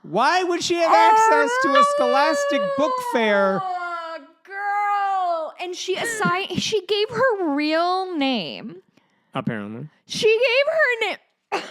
Speaker 1: Why would she have access to a Scholastic book fair?
Speaker 2: Oh, girl. And she gave her real name.
Speaker 1: Apparently.
Speaker 2: She gave her name.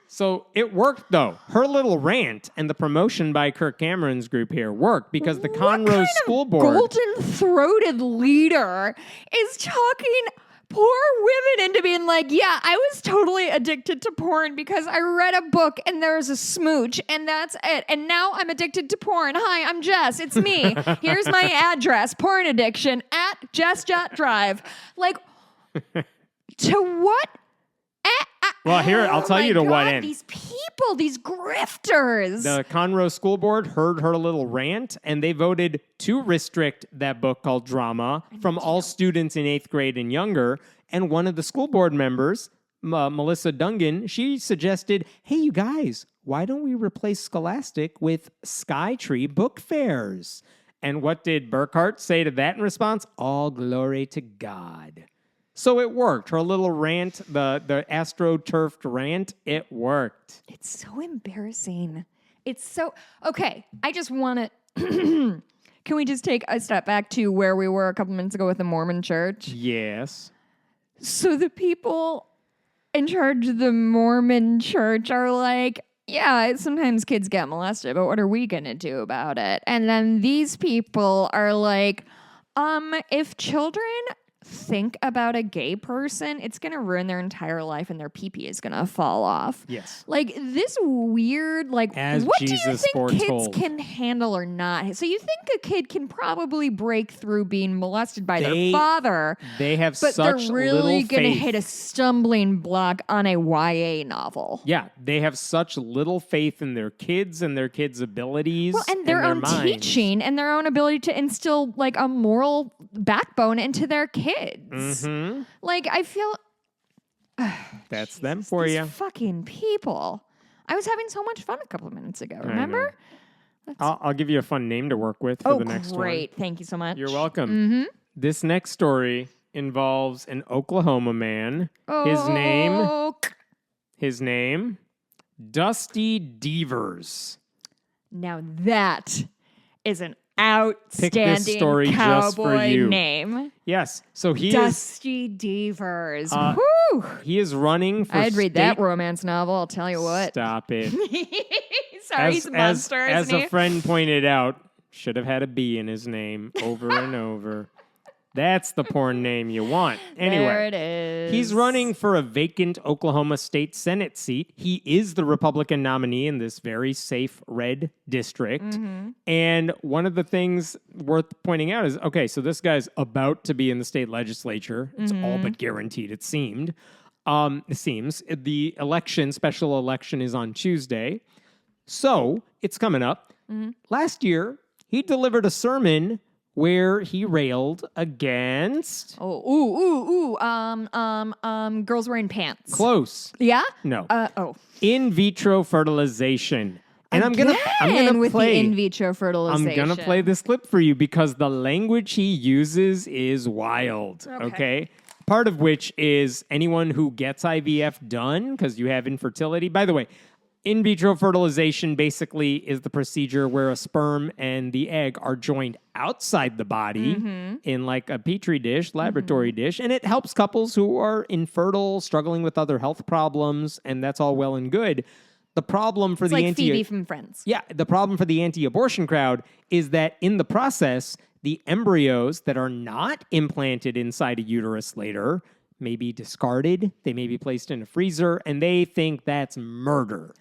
Speaker 1: So it worked, though. Her little rant and the promotion by Kirk Cameron's group here worked because the Conroe School Board...
Speaker 2: golden-throated leader is talking poor women into being like, yeah, I was totally addicted to porn because I read a book and there was a smooch and that's it. And now I'm addicted to porn. Hi, I'm Jess. It's me. Here's my address. Porn addiction at Jess.drive. Like, to what?
Speaker 1: Well, here, I'll tell you to what end.
Speaker 2: These people, these grifters.
Speaker 1: The Conroe School Board heard her little rant, and they voted to restrict that book called Drama from all students in 8th grade and younger. And one of the school board members, Melissa Dungan, she suggested, hey, you guys, why don't we replace Scholastic with Skytree book fairs? And what did Burkhart say to that in response? All glory to God. So it worked. Her little rant, the astroturfed rant, it worked.
Speaker 2: It's so embarrassing. It's so... Okay, I just want to... Can we just take a step back to where we were a couple minutes ago with the Mormon Church?
Speaker 1: Yes.
Speaker 2: So the people in charge of the Mormon Church are like, yeah, sometimes kids get molested, but what are we going to do about it? And then these people are like, if children think about a gay person, it's going to ruin their entire life and their pee-pee is going to fall off.
Speaker 1: Yes.
Speaker 2: Like this weird, like,
Speaker 1: As
Speaker 2: what
Speaker 1: Jesus
Speaker 2: do you think
Speaker 1: foretold.
Speaker 2: kids can handle or not? So you think a kid can probably break through being molested by their father,
Speaker 1: They have
Speaker 2: but
Speaker 1: such
Speaker 2: they're really
Speaker 1: little
Speaker 2: going to
Speaker 1: faith.
Speaker 2: hit a stumbling block on a YA novel.
Speaker 1: Yeah, they have such little faith in their kids and their kids' abilities.
Speaker 2: Well, and their own
Speaker 1: minds.
Speaker 2: teaching and their own ability to instill like a moral backbone into their kids.
Speaker 1: Mm-hmm.
Speaker 2: Like, I feel...
Speaker 1: That's them for
Speaker 2: these
Speaker 1: you.
Speaker 2: fucking people. I was having so much fun a couple of minutes ago, remember?
Speaker 1: I'll give you a fun name to work with for the next one.
Speaker 2: Great. Thank you so much.
Speaker 1: You're welcome.
Speaker 2: Mm-hmm.
Speaker 1: This next story involves an Oklahoma man.
Speaker 2: Oh,
Speaker 1: His name, Dusty Devers.
Speaker 2: now that is an
Speaker 1: Pick this
Speaker 2: outstanding
Speaker 1: story just for
Speaker 2: cowboy
Speaker 1: you.
Speaker 2: name.
Speaker 1: Yes, so he
Speaker 2: Dusty Devers. Whew.
Speaker 1: he is running for
Speaker 2: I'd read that
Speaker 1: state-
Speaker 2: romance novel, I'll tell you what.
Speaker 1: Stop it.
Speaker 2: Sorry, he's a monster,
Speaker 1: as
Speaker 2: isn't
Speaker 1: a
Speaker 2: he?
Speaker 1: friend pointed out, should have had a B in his name over and over. That's the porn name you want. Anyway,
Speaker 2: There it is.
Speaker 1: he's running for a vacant Oklahoma State Senate seat. He is the Republican nominee in this very safe red district.
Speaker 2: Mm-hmm.
Speaker 1: And one of the things worth pointing out is, okay, so this guy's about to be in the state legislature. It's all but guaranteed, it seems. The special election is on Tuesday. So it's coming up. Last year, he delivered a sermon where he railed against...
Speaker 2: Girls wearing pants.
Speaker 1: Close.
Speaker 2: Yeah?
Speaker 1: No.
Speaker 2: In
Speaker 1: vitro fertilization. And I'm
Speaker 2: Again
Speaker 1: gonna
Speaker 2: with
Speaker 1: play
Speaker 2: the in vitro fertilization.
Speaker 1: I'm gonna play this clip for you because the language he uses is wild. Okay. Part of which is anyone who gets IVF done because you have infertility. By the way, in vitro fertilization basically is the procedure where a sperm and the egg are joined outside the body in like a petri dish, laboratory dish, and it helps couples who are infertile, struggling with other health problems, and that's all well and good. The problem for
Speaker 2: It's like Phoebe from Friends.
Speaker 1: Yeah, the problem for the anti-abortion crowd is that in the process, the embryos that are not implanted inside a uterus later may be discarded, they may be placed in a freezer, and they think that's murder.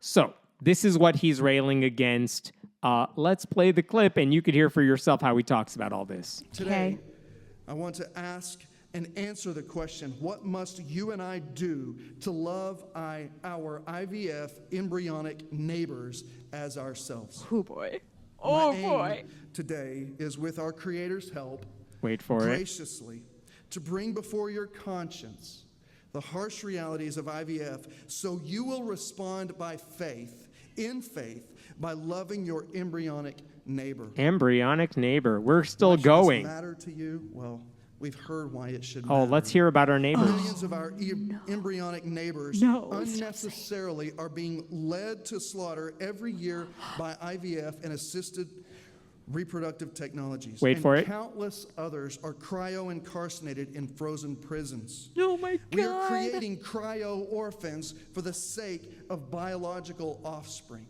Speaker 1: So this is what he's railing against. Let's play the clip, and you could hear for yourself how he talks about all this.
Speaker 4: Today, I want to ask and answer the question, what must you and I do to love our IVF embryonic neighbors as ourselves?
Speaker 2: Oh, boy.
Speaker 4: My aim today is, with our Creator's help,
Speaker 1: Wait for it.
Speaker 4: graciously to bring before your conscience the harsh realities of IVF so you will respond by faith, in faith, by loving your embryonic neighbor.
Speaker 1: Embryonic neighbor. We're still
Speaker 4: Why should
Speaker 1: going.
Speaker 4: this matter to you? Well, we've heard why it should
Speaker 1: Oh,
Speaker 4: matter.
Speaker 1: let's hear about our neighbors.
Speaker 4: Millions of our embryonic neighbors unnecessarily are being led to slaughter every year by IVF and assisted reproductive technologies.
Speaker 1: Wait for it.
Speaker 4: Countless others are cryo-incarcerated in frozen prisons.
Speaker 2: Oh my
Speaker 4: We are creating cryo-orphans for the sake of biological offspring.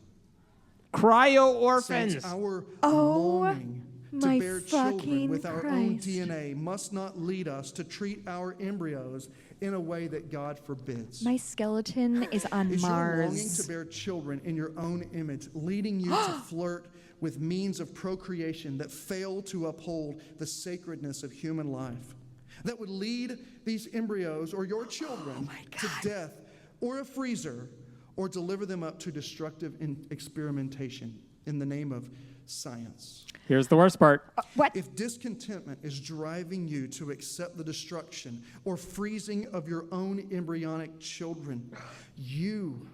Speaker 1: Cryo orphans.
Speaker 4: Since our longing to
Speaker 3: my
Speaker 4: bear children
Speaker 3: fucking
Speaker 4: with our own
Speaker 3: Christ.
Speaker 4: DNA must not lead us to treat our embryos in a way that God forbids.
Speaker 3: My skeleton is on
Speaker 4: Is your longing
Speaker 3: Mars.
Speaker 4: to bear children in your own image leading you to flirt with means of procreation that fail to uphold the sacredness of human life? That would lead these embryos or your children to death or a freezer, or deliver them up to destructive experimentation in the name of science.
Speaker 1: Here's the worst part.
Speaker 2: What?
Speaker 4: If discontentment is driving you to accept the destruction or freezing of your own embryonic children, you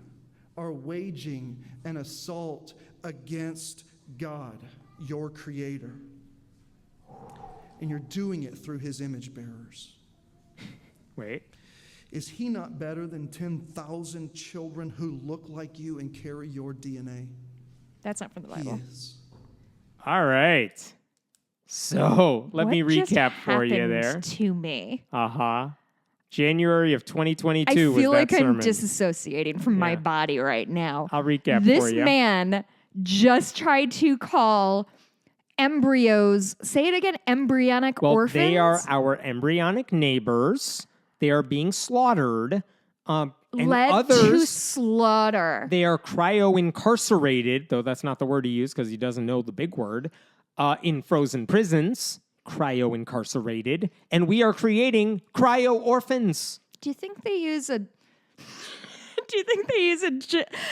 Speaker 4: are waging an assault against God, your Creator. And you're doing it through His image bearers.
Speaker 1: Wait.
Speaker 4: Is He not better than 10,000 children who look like you and carry your DNA?
Speaker 2: That's not from the
Speaker 4: He
Speaker 2: Bible.
Speaker 4: is.
Speaker 1: All right. So let me
Speaker 2: What just
Speaker 1: recap for you
Speaker 2: happened
Speaker 1: there.
Speaker 2: To me,
Speaker 1: January of 2022
Speaker 2: I feel
Speaker 1: was
Speaker 2: like
Speaker 1: that sermon.
Speaker 2: I'm disassociating from my
Speaker 1: Yeah.
Speaker 2: body right now.
Speaker 1: I'll recap
Speaker 2: This
Speaker 1: for you.
Speaker 2: man just tried to call embryos. Say it again. Embryonic
Speaker 1: Well,
Speaker 2: orphans.
Speaker 1: they are our embryonic neighbors. They are being slaughtered. And
Speaker 2: led to
Speaker 1: others,
Speaker 2: slaughter.
Speaker 1: they are cryo-incarcerated, though that's not the word he used because he doesn't know the big word, in frozen prisons, cryo-incarcerated. And we are creating cryo-orphans.
Speaker 2: Do you think they use a? Do you think they use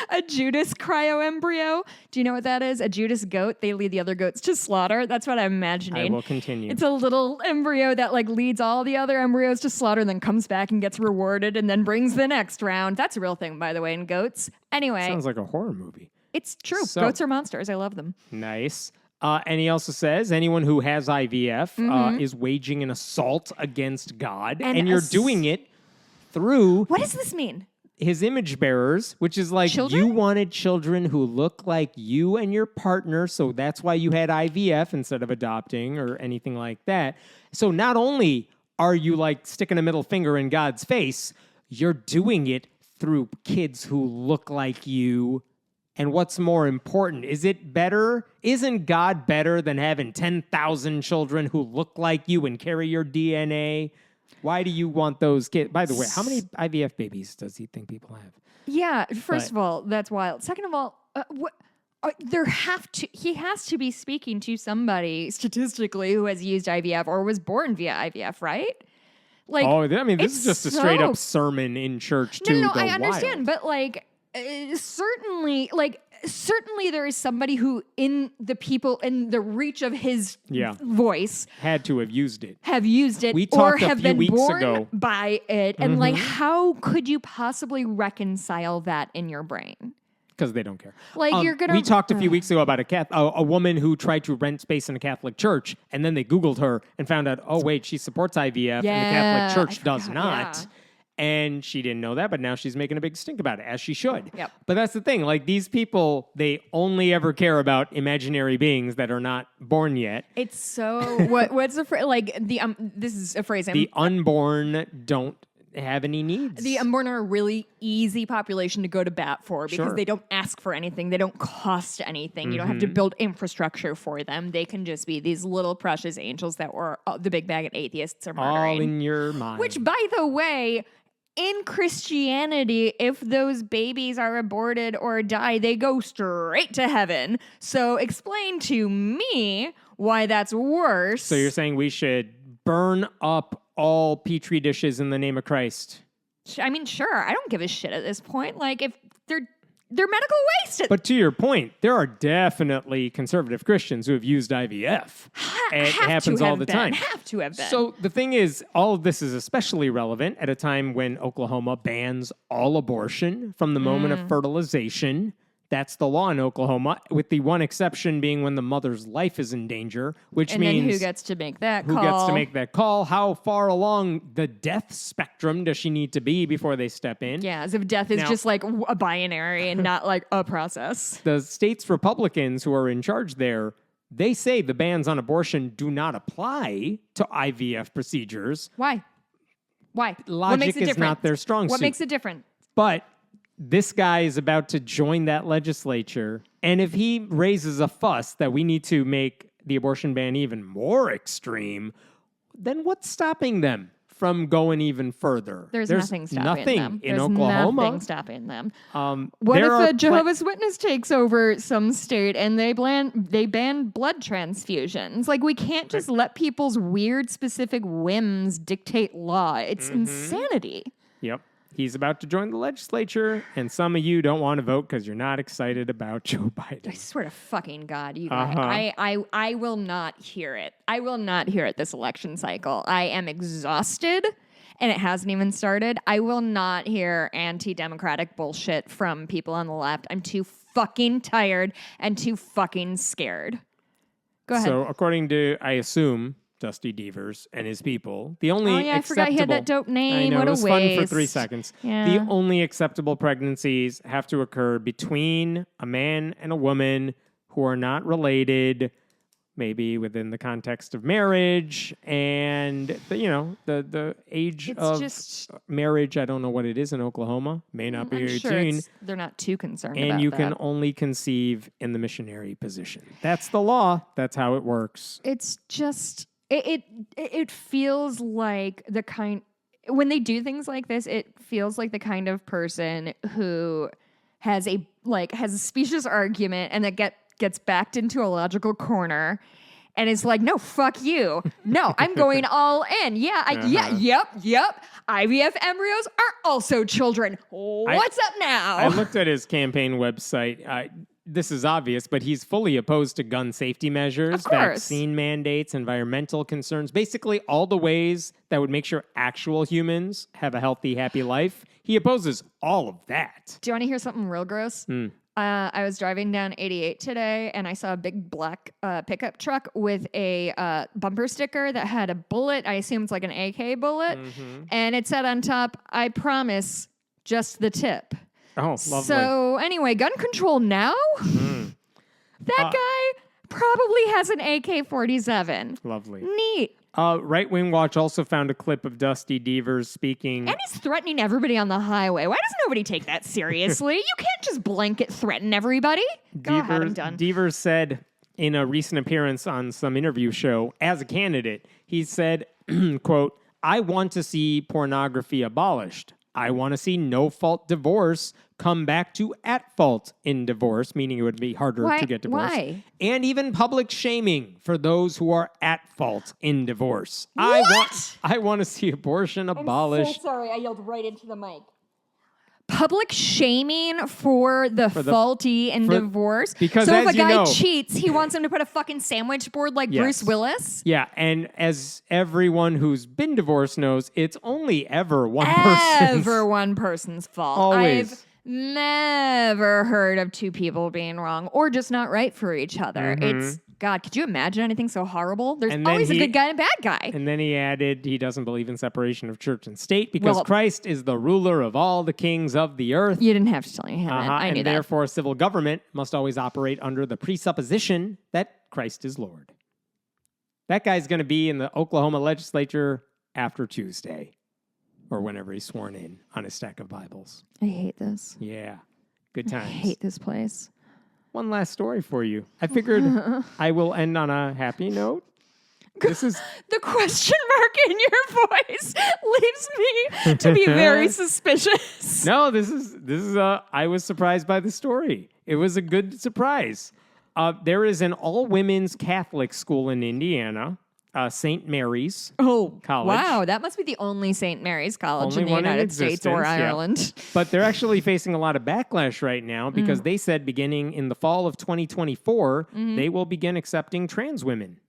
Speaker 2: a Judas cryo embryo? Do you know what that is? A Judas goat. They lead the other goats to slaughter. That's what I'm imagining.
Speaker 1: I will continue.
Speaker 2: It's a little embryo that like leads all the other embryos to slaughter, and then comes back and gets rewarded, and then brings the next round. That's a real thing, by the way, in goats. Anyway,
Speaker 1: Sounds like a horror movie.
Speaker 2: it's true.
Speaker 1: So-
Speaker 2: Goats are monsters. I love them.
Speaker 1: Nice. And he also says anyone who has IVF is waging an assault against God,
Speaker 2: And
Speaker 1: and you're doing it through
Speaker 2: What does this mean?
Speaker 1: his image bearers, which is like
Speaker 2: Children?
Speaker 1: you wanted children who look like you and your partner, so that's why you had IVF instead of adopting or anything like that. So not only are you like sticking a middle finger in God's face, you're doing it through kids who look like you. And what's more important, is it better? Isn't God better than having 10,000 children who look like you and carry your DNA? Why do you want those kids? By the way, how many IVF babies does he think people have?
Speaker 2: Yeah. First
Speaker 1: But-
Speaker 2: of all, that's wild. Second of all, he has to be speaking to somebody statistically who has used IVF or was born via IVF, right? Like,
Speaker 1: Oh, I mean, this is
Speaker 2: it's
Speaker 1: just a straight up
Speaker 2: so-
Speaker 1: sermon in church
Speaker 2: no,
Speaker 1: to
Speaker 2: no,
Speaker 1: the
Speaker 2: I understand,
Speaker 1: wild.
Speaker 2: but like, certainly there is somebody who in the reach of his
Speaker 1: Yeah.
Speaker 2: voice
Speaker 1: Had to have used it.
Speaker 2: have used it
Speaker 1: We
Speaker 2: or
Speaker 1: talked a
Speaker 2: have
Speaker 1: few
Speaker 2: been
Speaker 1: weeks
Speaker 2: born
Speaker 1: ago.
Speaker 2: by it. And like, how could you possibly reconcile that in your brain?
Speaker 1: Because they don't care.
Speaker 2: Like, you're gonna-
Speaker 1: We talked a few weeks ago about a woman who tried to rent space in a Catholic church, and then they Googled her and found out, oh wait, she supports IVF, and the
Speaker 2: Yeah,
Speaker 1: Catholic Church
Speaker 2: I
Speaker 1: does
Speaker 2: forgot,
Speaker 1: not.
Speaker 2: yeah.
Speaker 1: And she didn't know that, but now she's making a big stink about it, as she should.
Speaker 2: Yep.
Speaker 1: But that's the thing. Like, these people, they only ever care about imaginary beings that are not born yet.
Speaker 2: It's so what's the phrase? Like this is a phrase.
Speaker 1: The unborn don't have any needs.
Speaker 2: The unborn are a really easy population to go to bat for because
Speaker 1: Sure.
Speaker 2: they don't ask for anything. They don't cost anything. You don't have to build infrastructure for them. They can just be these little precious angels that were the big bag of atheists are murdering.
Speaker 1: all in your mind.
Speaker 2: Which, by the way, in Christianity, if those babies are aborted or die, they go straight to heaven. So explain to me why that's worse.
Speaker 1: So you're saying we should burn up all Petri dishes in the name of Christ?
Speaker 2: I mean, sure. I don't give a shit at this point. Like, if they're they're medical waste.
Speaker 1: But to your point, there are definitely conservative Christians who have used IVF. It happens all the time.
Speaker 2: Have to have been.
Speaker 1: So the thing is, all of this is especially relevant at a time when Oklahoma bans all abortion from the moment of fertilization. That's the law in Oklahoma, with the one exception being when the mother's life is in danger, which
Speaker 2: and
Speaker 1: means
Speaker 2: then who gets to make that
Speaker 1: who
Speaker 2: call?
Speaker 1: gets to make that call? How far along the death spectrum does she need to be before they step in?
Speaker 2: Yeah, as if death is
Speaker 1: Now-
Speaker 2: just like a binary and not like a process.
Speaker 1: The state's Republicans who are in charge there, they say the bans on abortion do not apply to IVF procedures.
Speaker 2: Why? What
Speaker 1: Logic
Speaker 2: makes it
Speaker 1: is
Speaker 2: different?
Speaker 1: not their strong
Speaker 2: What
Speaker 1: suit.
Speaker 2: makes it different?
Speaker 1: But this guy is about to join that legislature. And if he raises a fuss that we need to make the abortion ban even more extreme, then what's stopping them from going even further?
Speaker 2: There's nothing stopping them.
Speaker 1: in
Speaker 2: There's
Speaker 1: Oklahoma.
Speaker 2: nothing stopping them. What
Speaker 1: there
Speaker 2: if
Speaker 1: are
Speaker 2: a Jehovah's Witness takes over some state and they ban blood transfusions? Like, we can't just let people's weird, specific whims dictate law. It's insanity.
Speaker 1: Yep. He's about to join the legislature, and some of you don't want to vote because you're not excited about Joe
Speaker 2: I
Speaker 1: Biden.
Speaker 2: swear to fucking God, you guys.
Speaker 1: Uh-huh.
Speaker 2: I will not hear it. I will not hear it this election cycle. I am exhausted, and it hasn't even started. I will not hear anti-democratic bullshit from people on the left. I'm too fucking tired and too fucking scared. Go ahead.
Speaker 1: So, according to, I assume, Dusty Devers and his people, the only
Speaker 2: Oh, yeah, I forgot he had that dope name.
Speaker 1: I know,
Speaker 2: What
Speaker 1: it
Speaker 2: a
Speaker 1: was fun for 3
Speaker 2: waste.
Speaker 1: seconds.
Speaker 2: Yeah.
Speaker 1: The only acceptable pregnancies have to occur between a man and a woman who are not related, maybe within the context of marriage, and the age
Speaker 2: It's
Speaker 1: of
Speaker 2: just-
Speaker 1: marriage. I don't know what it is in Oklahoma. May not be
Speaker 2: I'm
Speaker 1: 18.
Speaker 2: sure they're not too concerned about
Speaker 1: And you
Speaker 2: that.
Speaker 1: can only conceive in the missionary position. That's the law. That's how it works.
Speaker 2: It's just it feels like the kind when they do things like this, it feels like the kind of person who has a specious argument and that gets backed into a logical corner and is like, no, fuck you. No, I'm going all in. Yeah, yep. IVF embryos are also children. What's up now?
Speaker 1: I looked at his campaign website. This is obvious, but he's fully opposed to gun safety measures,
Speaker 2: Of course.
Speaker 1: vaccine mandates, environmental concerns, basically all the ways that would make sure actual humans have a healthy, happy life. He opposes all of that.
Speaker 2: Do you want to hear something real gross? I was driving down 88 today, and I saw a big black pickup truck with a bumper sticker that had a bullet. I assume it's like an AK bullet. And it said on top, "I promise, just the tip."
Speaker 1: Oh, lovely.
Speaker 2: So anyway, gun control now? That guy probably has an AK-47.
Speaker 1: Lovely.
Speaker 2: Neat.
Speaker 1: Right Wing Watch also found a clip of Dusty Devers speaking.
Speaker 2: And he's threatening everybody on the highway. Why does nobody take that seriously? You can't just blanket threaten everybody. Go ahead, I'm done.
Speaker 1: Devers said in a recent appearance on some interview show, as a candidate, he said, quote, "I want to see pornography abolished. I want to see no-fault divorce come back to at-fault in divorce," meaning it would be harder to get divorced.
Speaker 2: Why?
Speaker 1: And even public shaming for those who are at fault in divorce.
Speaker 2: What?
Speaker 1: I want to see abortion abolished.
Speaker 2: sorry, I yelled right into the mic. Public shaming for the faulty in divorce.
Speaker 1: because
Speaker 2: so if
Speaker 1: as
Speaker 2: a
Speaker 1: you
Speaker 2: guy
Speaker 1: know-
Speaker 2: cheats, he wants him to put a fucking sandwich board like
Speaker 1: Yes.
Speaker 2: Bruce Willis?
Speaker 1: Yeah, and as everyone who's been divorced knows, it's only ever one person's.
Speaker 2: Ever one person's fault.
Speaker 1: Always.
Speaker 2: I've never heard of two people being wrong or just not right for each other. It's, God, could you imagine anything so horrible? There's
Speaker 1: And then
Speaker 2: always a
Speaker 1: he-
Speaker 2: good guy and a bad guy.
Speaker 1: And then he added he doesn't believe in separation of church and state because
Speaker 2: Well-
Speaker 1: Christ is the ruler of all the kings of the earth.
Speaker 2: You didn't have to tell me that. I knew
Speaker 1: and
Speaker 2: that.
Speaker 1: therefore, civil government must always operate under the presupposition that Christ is Lord. That guy's going to be in the Oklahoma legislature after Tuesday or whenever he's sworn in on his stack of Bibles.
Speaker 2: I hate this.
Speaker 1: Yeah, good
Speaker 2: I
Speaker 1: times.
Speaker 2: hate this place.
Speaker 1: One last story for you. I figured I will end on a happy note. This is
Speaker 2: The question mark in your voice leaves me to be very suspicious.
Speaker 1: no. This is. I was surprised by the story. It was a good surprise. There is an all-women's Catholic school in Indiana. St. Mary's
Speaker 2: Oh,
Speaker 1: College.
Speaker 2: wow. That must be the only St. Mary's College
Speaker 1: Only
Speaker 2: in the
Speaker 1: one in
Speaker 2: United States or
Speaker 1: existence, yeah.
Speaker 2: Ireland.
Speaker 1: But they're actually facing a lot of backlash right now
Speaker 2: Mm.
Speaker 1: because they said beginning in the fall of 2024, they will begin accepting trans women.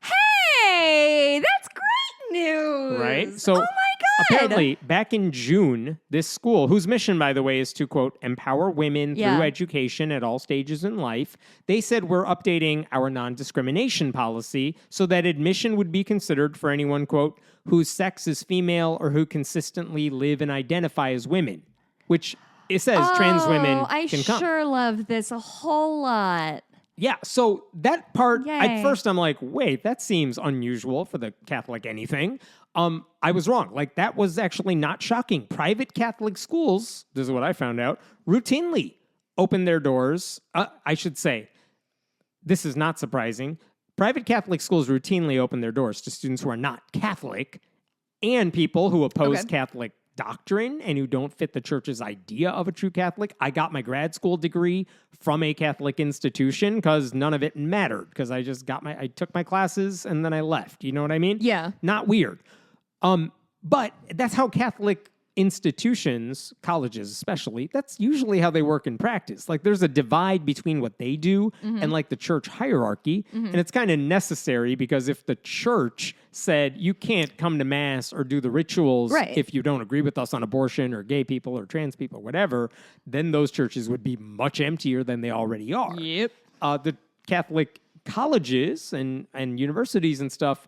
Speaker 2: Hey, that's great news.
Speaker 1: Right? So
Speaker 2: oh my God.
Speaker 1: apparently, back in June, this school, whose mission, by the way, is to, quote, empower women
Speaker 2: Yeah.
Speaker 1: through education at all stages in life, they said we're updating our non-discrimination policy so that admission would be considered for anyone, quote, whose sex is female or who consistently live and identify as women, which it says trans women
Speaker 2: I
Speaker 1: can come.
Speaker 2: sure love this a whole lot.
Speaker 1: Yeah, so that part, at
Speaker 2: Yay.
Speaker 1: first I'm like, wait, that seems unusual for the Catholic anything. I was wrong. Like, that was actually not shocking. Private Catholic schools, this is what I found out, routinely open their doors. I should say, this is not surprising. Private Catholic schools routinely open their doors to students who are not Catholic and people who oppose
Speaker 2: Okay.
Speaker 1: Catholic doctrine and who don't fit the church's idea of a true Catholic. I got my grad school degree from a Catholic institution because none of it mattered because I took my classes and then I left. You know what I mean?
Speaker 2: Yeah.
Speaker 1: Not weird. But that's how Catholic institutions, colleges especially, that's usually how they work in practice. Like there's a divide between what they do and like the church hierarchy. And it's kind of necessary because if the church said you can't come to mass or do the rituals
Speaker 2: Right.
Speaker 1: if you don't agree with us on abortion or gay people or trans people, whatever, then those churches would be much emptier than they already are.
Speaker 2: Yep.
Speaker 1: The Catholic colleges and universities and stuff,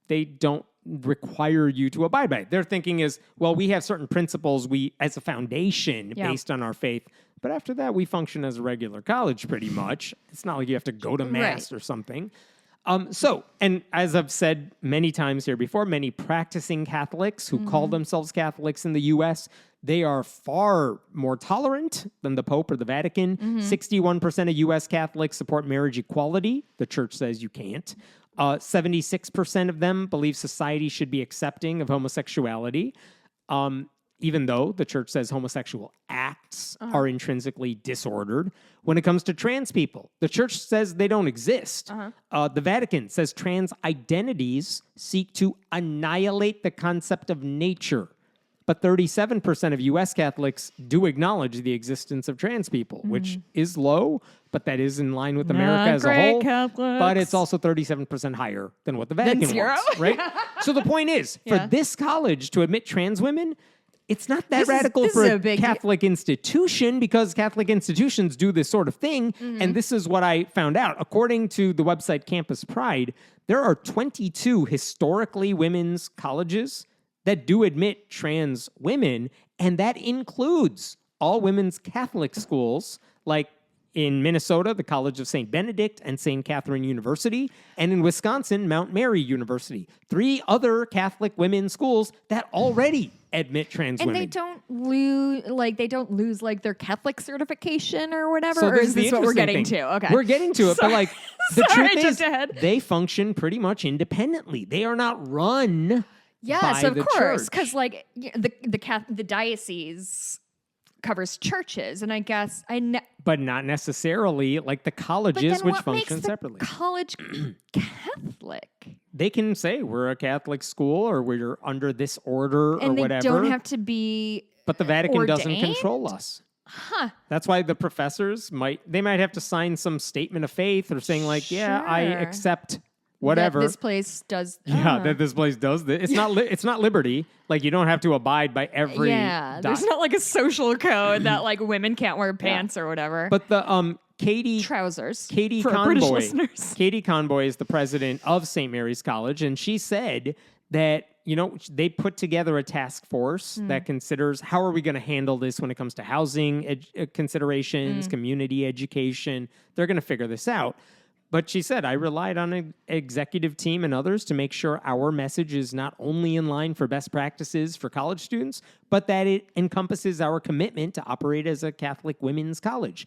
Speaker 1: they don't require you to abide by it. Their thinking is, well, we have certain principles we as a foundation
Speaker 2: Yeah.
Speaker 1: based on our faith, but after that we function as a regular college pretty much. It's not like you have to go to mass
Speaker 2: Right.
Speaker 1: or something. So, and as I've said many times here before, many practicing Catholics who call themselves Catholics in the U.S., they are far more tolerant than the Pope or the Vatican. 61% of U.S. Catholics support marriage equality. The church says you can't. 76% of them believe society should be accepting of homosexuality, even though the church says homosexual acts are intrinsically disordered. When it comes to trans people, the church says they don't exist. The Vatican says trans identities seek to annihilate the concept of nature. But 37% of U.S. Catholics do acknowledge the existence of trans people, which is low, but that is in line with America as a
Speaker 2: great
Speaker 1: whole.
Speaker 2: Catholics.
Speaker 1: But it's also 37% higher than what the Vatican
Speaker 2: zero?
Speaker 1: wants, right? So the point is, for
Speaker 2: Yeah.
Speaker 1: this college to admit trans women, it's not that
Speaker 2: This is-
Speaker 1: radical
Speaker 2: this
Speaker 1: for
Speaker 2: is
Speaker 1: a
Speaker 2: a big-
Speaker 1: Catholic institution because Catholic institutions do this sort of thing. And this is what I found out. According to the website Campus Pride, there are 22 historically women's colleges that do admit trans women, and that includes all women's Catholic schools, like in Minnesota, the College of St. Benedict and St. Catherine University, and in Wisconsin, Mount Mary University. 3 other Catholic women's schools that already admit trans
Speaker 2: And
Speaker 1: women.
Speaker 2: they don't lose like their Catholic certification or whatever.
Speaker 1: So
Speaker 2: Or
Speaker 1: this
Speaker 2: is
Speaker 1: the
Speaker 2: this what we're
Speaker 1: interesting
Speaker 2: getting
Speaker 1: thing.
Speaker 2: to? Okay.
Speaker 1: We're getting to it, but like the
Speaker 2: Sorry,
Speaker 1: truth
Speaker 2: jumped
Speaker 1: is,
Speaker 2: ahead.
Speaker 1: they function pretty much independently. They are not run
Speaker 2: Yes,
Speaker 1: by
Speaker 2: of
Speaker 1: the
Speaker 2: course,
Speaker 1: church.
Speaker 2: because like the diocese covers churches, and I guess
Speaker 1: But not necessarily like the
Speaker 2: But
Speaker 1: colleges,
Speaker 2: then
Speaker 1: which
Speaker 2: what
Speaker 1: function
Speaker 2: makes the
Speaker 1: separately.
Speaker 2: college Catholic?
Speaker 1: They can say we're a Catholic school or we're under this order
Speaker 2: And
Speaker 1: or
Speaker 2: they
Speaker 1: whatever.
Speaker 2: don't have to be.
Speaker 1: but the Vatican doesn't
Speaker 2: ordained?
Speaker 1: control us.
Speaker 2: Huh.
Speaker 1: That's why the professors might have to sign some statement of faith or saying like, yeah, I
Speaker 2: Sure.
Speaker 1: accept whatever.
Speaker 2: That this place does.
Speaker 1: Yeah, that this place does this. It's not. It's not liberty. Like you don't have to abide by every.
Speaker 2: Yeah, there's not like a social code that like women can't wear pants or whatever.
Speaker 1: But the Katie
Speaker 2: trousers.
Speaker 1: Katie
Speaker 2: for British
Speaker 1: Conboy.
Speaker 2: listeners.
Speaker 1: Katie Conboy is the president of St. Mary's College, and she said that they put together a task force that considers how are we going to handle this when it comes to housing considerations, community education. They're going to figure this out. But she said, I relied on an executive team and others to make sure our message is not only in line for best practices for college students, but that it encompasses our commitment to operate as a Catholic women's college.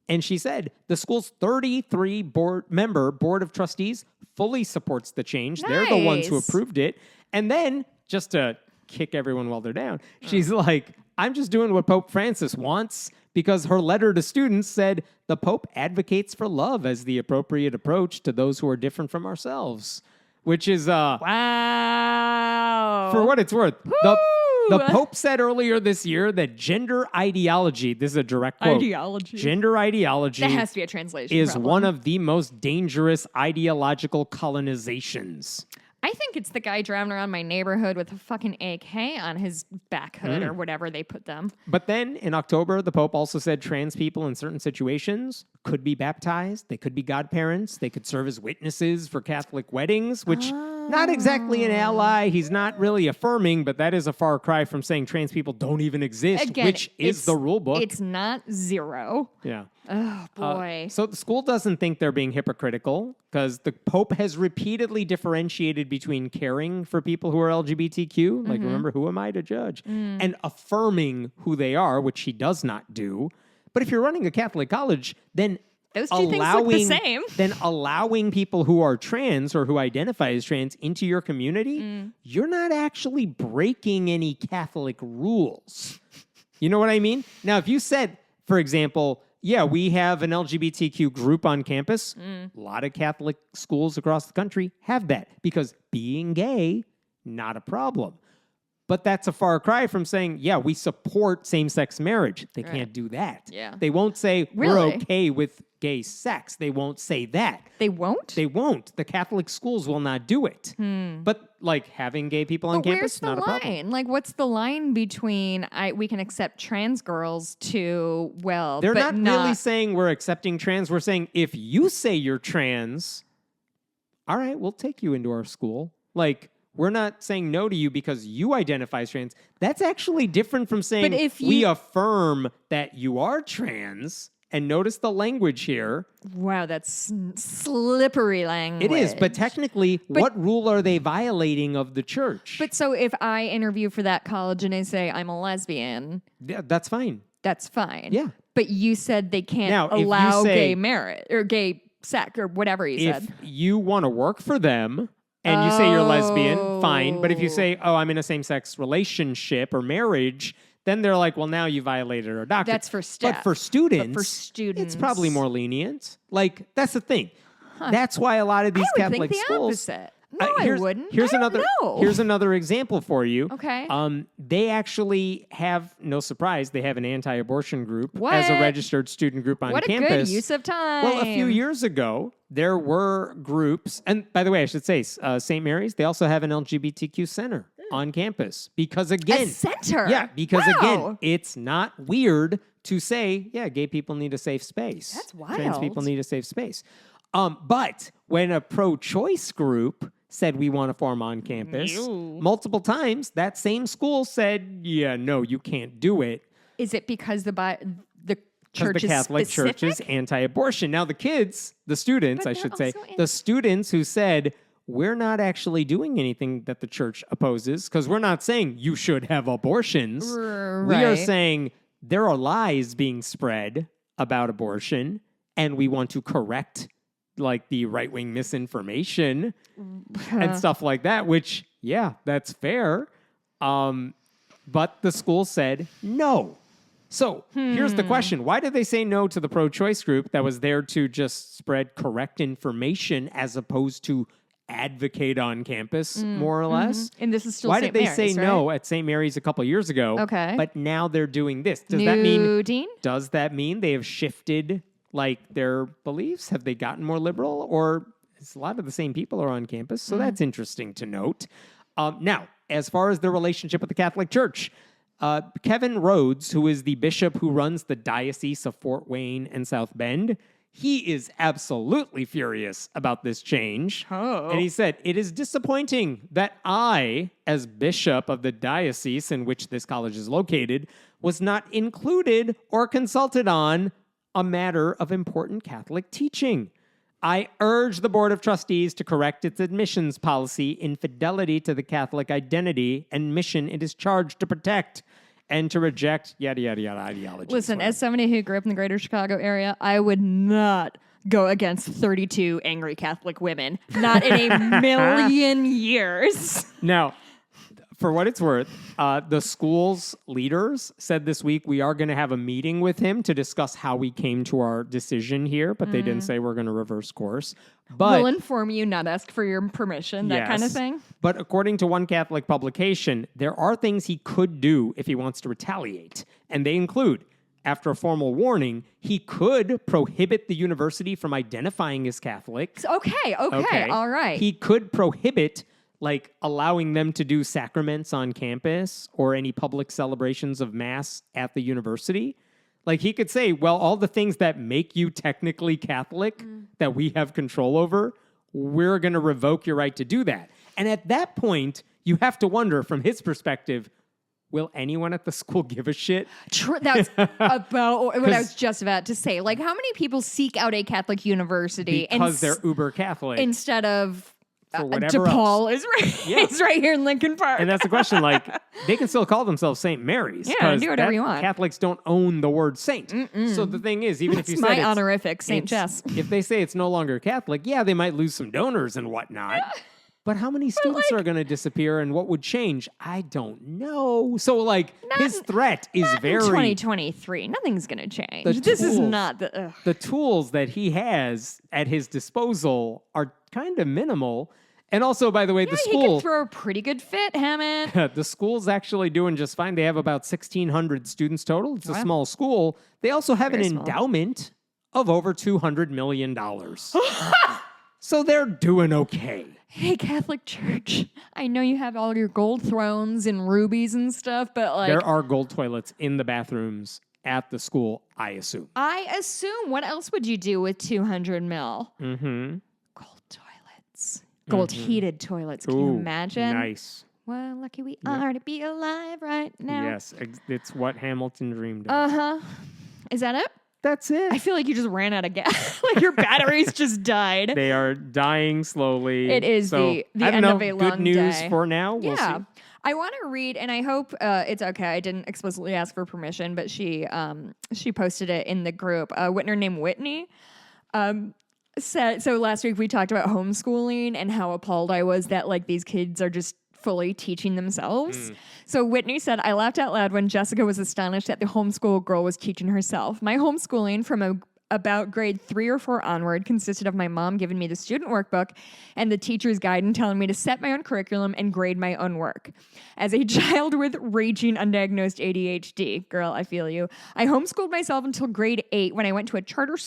Speaker 1: And she said the school's 33 member board of trustees fully supports the change. They're the ones who
Speaker 2: Nice.
Speaker 1: approved it. And then, just to kick everyone while they're down, she's like, I'm just doing what Pope Francis wants, because her letter to students said the Pope advocates for love as the appropriate approach to those who are different from ourselves. which is
Speaker 2: Wow.
Speaker 1: for what it's worth. The Pope said earlier this year that gender ideology, this is a direct quote, gender ideology
Speaker 2: That has to be a translation
Speaker 1: is
Speaker 2: problem.
Speaker 1: one of the most dangerous ideological colonizations.
Speaker 2: I think it's the guy driving around my neighborhood with a fucking AK on his back hood or whatever they put them.
Speaker 1: But then in October, the Pope also said trans people in certain situations could be baptized. They could be godparents. They could serve as witnesses for Catholic weddings, which not exactly an ally. He's not really affirming, but that is a far cry from saying trans people don't even exist,
Speaker 2: Again,
Speaker 1: which is the rule book.
Speaker 2: It's not zero.
Speaker 1: Yeah.
Speaker 2: Oh, boy.
Speaker 1: So the school doesn't think they're being hypocritical because the Pope has repeatedly differentiated between caring for people who are LGBTQ, like remember, who am I to judge, and affirming who they are, which he does not do. But if you're running a Catholic college, then
Speaker 2: Those two things look the same.
Speaker 1: Then allowing people who are trans or who identify as trans into your community, you're not actually breaking any Catholic rules. You know what I mean? Now, if you said, for example, yeah, we have an LGBTQ group on campus. A lot of Catholic schools across the country have that because being gay, not a problem. But that's a far cry from saying, yeah, we support same-sex marriage. They can't do that.
Speaker 2: Yeah.
Speaker 1: They won't say,
Speaker 2: Really?
Speaker 1: we're okay with gay sex. They won't say that.
Speaker 2: They won't?
Speaker 1: They won't. The Catholic schools will not do it. But like having gay people on
Speaker 2: But where's
Speaker 1: campus,
Speaker 2: the
Speaker 1: not a
Speaker 2: line?
Speaker 1: problem.
Speaker 2: Like, what's the line between we can accept trans girls to, well,
Speaker 1: They're
Speaker 2: but
Speaker 1: not really saying we're accepting trans. We're saying if you say you're trans, all right, we'll take you into our school. Like, we're not saying no to you because you identify as trans. That's actually different from saying
Speaker 2: But if
Speaker 1: we
Speaker 2: you-
Speaker 1: affirm that you are trans. And notice the language here.
Speaker 2: Wow, that's slippery language.
Speaker 1: It is, but technically, what rule are they violating of the church?
Speaker 2: But so if I interview for that college and I say I'm a lesbian,
Speaker 1: Yeah, that's fine.
Speaker 2: that's fine.
Speaker 1: Yeah.
Speaker 2: But you said they can't
Speaker 1: Now, if you
Speaker 2: allow
Speaker 1: say-
Speaker 2: gay marriage or gay sex or whatever you
Speaker 1: If
Speaker 2: said.
Speaker 1: you want to work for them and you say you're lesbian, fine. But if you say, oh, I'm in a same-sex relationship or marriage, then they're like, well, now you violated our doctrine.
Speaker 2: That's for staff.
Speaker 1: But for students,
Speaker 2: But for students.
Speaker 1: it's probably more lenient. Like, that's the thing. That's why a lot of these
Speaker 2: I would
Speaker 1: Catholic
Speaker 2: think the
Speaker 1: schools...
Speaker 2: opposite. No, I wouldn't.
Speaker 1: Here's
Speaker 2: I don't
Speaker 1: another.
Speaker 2: know.
Speaker 1: Here's another example for you.
Speaker 2: Okay.
Speaker 1: They actually have, no surprise, they have an anti-abortion group as a
Speaker 2: What?
Speaker 1: registered student group on
Speaker 2: What a
Speaker 1: campus.
Speaker 2: good use of time.
Speaker 1: Well, a few years ago, there were groups, and by the way, I should say, St. Mary's, they also have an LGBTQ center on campus because again,
Speaker 2: A center?
Speaker 1: yeah, because
Speaker 2: Wow.
Speaker 1: again, it's not weird to say, yeah, gay people need a safe space.
Speaker 2: That's
Speaker 1: Trans
Speaker 2: wild.
Speaker 1: people need a safe space. But when a pro-choice group said we want to form on campus, multiple times that same school said, yeah, no, you can't do it.
Speaker 2: Is it because the
Speaker 1: Because
Speaker 2: church
Speaker 1: the Catholic
Speaker 2: is specific?
Speaker 1: Church is anti-abortion. Now the kids, the students,
Speaker 2: But
Speaker 1: I
Speaker 2: they're
Speaker 1: should say,
Speaker 2: also
Speaker 1: the students who said, we're not actually doing anything that the church opposes because we're not saying you should have abortions. We are
Speaker 2: Right.
Speaker 1: saying there are lies being spread about abortion and we want to correct like the right-wing misinformation and stuff like that, which, yeah, that's fair. But the school said no. So here's the question. Why did they say no to the pro-choice group that was there to just spread correct information as opposed to advocate on campus, more or less?
Speaker 2: And this is still
Speaker 1: Why
Speaker 2: St.
Speaker 1: did they
Speaker 2: Mary's,
Speaker 1: say
Speaker 2: right?
Speaker 1: no at St. Mary's a couple years ago?
Speaker 2: Okay.
Speaker 1: But now they're doing this. Does
Speaker 2: New
Speaker 1: that mean
Speaker 2: dean?
Speaker 1: does that mean they have shifted like their beliefs? Have they gotten more liberal? Or it's a lot of the same people are on campus? So that's interesting to note. Now, as far as the relationship with the Catholic Church, Kevin Rhodes, who is the bishop who runs the Diocese of Fort Wayne and South Bend, he is absolutely furious about this change.
Speaker 2: Oh.
Speaker 1: And he said, it is disappointing that I, as bishop of the diocese in which this college is located, was not included or consulted on a matter of important Catholic teaching. I urge the Board of Trustees to correct its admissions policy in fidelity to the Catholic identity and mission it is charged to protect, and to reject yada, yada, yada ideologies.
Speaker 2: Listen, as somebody who grew up in the greater Chicago area, I would not go against 32 angry Catholic women. Not in a million years.
Speaker 1: Now, For what it's worth, the school's leaders said this week we are going to have a meeting with him to discuss how we came to our decision here, but they didn't say we're going to reverse course. But
Speaker 2: We'll inform you, not ask for your permission, that kind of
Speaker 1: Yes.
Speaker 2: thing.
Speaker 1: But according to one Catholic publication, there are things he could do if he wants to retaliate. And they include, after a formal warning, he could prohibit the university from identifying as Catholic.
Speaker 2: Okay, all right.
Speaker 1: He could prohibit allowing them to do sacraments on campus or any public celebrations of Mass at the university. He could say, well, all the things that make you technically Catholic that we have control over, we're going to revoke your right to do that. And at that point, you have to wonder, from his perspective, will anyone at the school give a shit?
Speaker 2: That's about what I was just about to say. How many people seek out a Catholic university
Speaker 1: Because they're uber Catholic.
Speaker 2: instead of
Speaker 1: For whatever
Speaker 2: DePaul is right,
Speaker 1: Yeah.
Speaker 2: is right here in Lincoln Park.
Speaker 1: And that's the question. They can still call themselves St. Mary's.
Speaker 2: Yeah,
Speaker 1: 'cause
Speaker 2: do whatever you want.
Speaker 1: Catholics don't own the word saint. So the thing is, even if you
Speaker 2: It's
Speaker 1: said
Speaker 2: my
Speaker 1: it's-
Speaker 2: honorific, St.
Speaker 1: it's-
Speaker 2: Jess.
Speaker 1: If they say it's no longer Catholic, yeah, they might lose some donors and whatnot. But how many students are going to disappear and what would change? I don't know. So, his threat is
Speaker 2: Not in
Speaker 1: very...
Speaker 2: 2023. Nothing's going to change.
Speaker 1: The
Speaker 2: This is
Speaker 1: tools.
Speaker 2: not the... Ugh.
Speaker 1: The tools that he has at his disposal are kind of minimal. And also, by the way, the
Speaker 2: He
Speaker 1: school...
Speaker 2: can throw a pretty good fit, Hammond.
Speaker 1: The school's actually doing just fine. They have about 1,600 students total. It's a
Speaker 2: Wow.
Speaker 1: small school. They also have
Speaker 2: Very
Speaker 1: an
Speaker 2: small.
Speaker 1: endowment of over $200 million. So they're doing okay.
Speaker 2: Hey, Catholic Church. I know you have all your gold thrones and rubies and stuff, but
Speaker 1: There are gold toilets in the bathrooms at the school, I assume.
Speaker 2: I assume, what else would you do with 200 mil?
Speaker 1: Mm-hmm.
Speaker 2: Gold toilets. Gold heated toilets. Can you imagine?
Speaker 1: Nice.
Speaker 2: Well, lucky we are to be alive right now.
Speaker 1: Yes, it's what Hamilton dreamed of.
Speaker 2: Uh-huh. Is that it?
Speaker 1: That's it.
Speaker 2: I feel like you just ran out of gas. Your batteries just died.
Speaker 1: They are dying slowly.
Speaker 2: It is
Speaker 1: so,
Speaker 2: the
Speaker 1: I don't
Speaker 2: end
Speaker 1: know,
Speaker 2: of a
Speaker 1: good
Speaker 2: long
Speaker 1: news
Speaker 2: day.
Speaker 1: for now. We'll
Speaker 2: Yeah.
Speaker 1: see.
Speaker 2: I want to read, and I hope it's okay. I didn't explicitly ask for permission, but she posted it in the group. A Whitner named Whitney said, so last week we talked about homeschooling and how appalled I was that these kids are just fully teaching themselves. So Whitney said, I laughed out loud when Jessica was astonished that the homeschool girl was teaching herself. My homeschooling from about grade 3 or 4 onward consisted of my mom giving me the student workbook and the teacher's guide and telling me to set my own curriculum and grade my own work. As a child with raging undiagnosed ADHD, girl, I feel you, I homeschooled myself until grade 8 when I went to a charter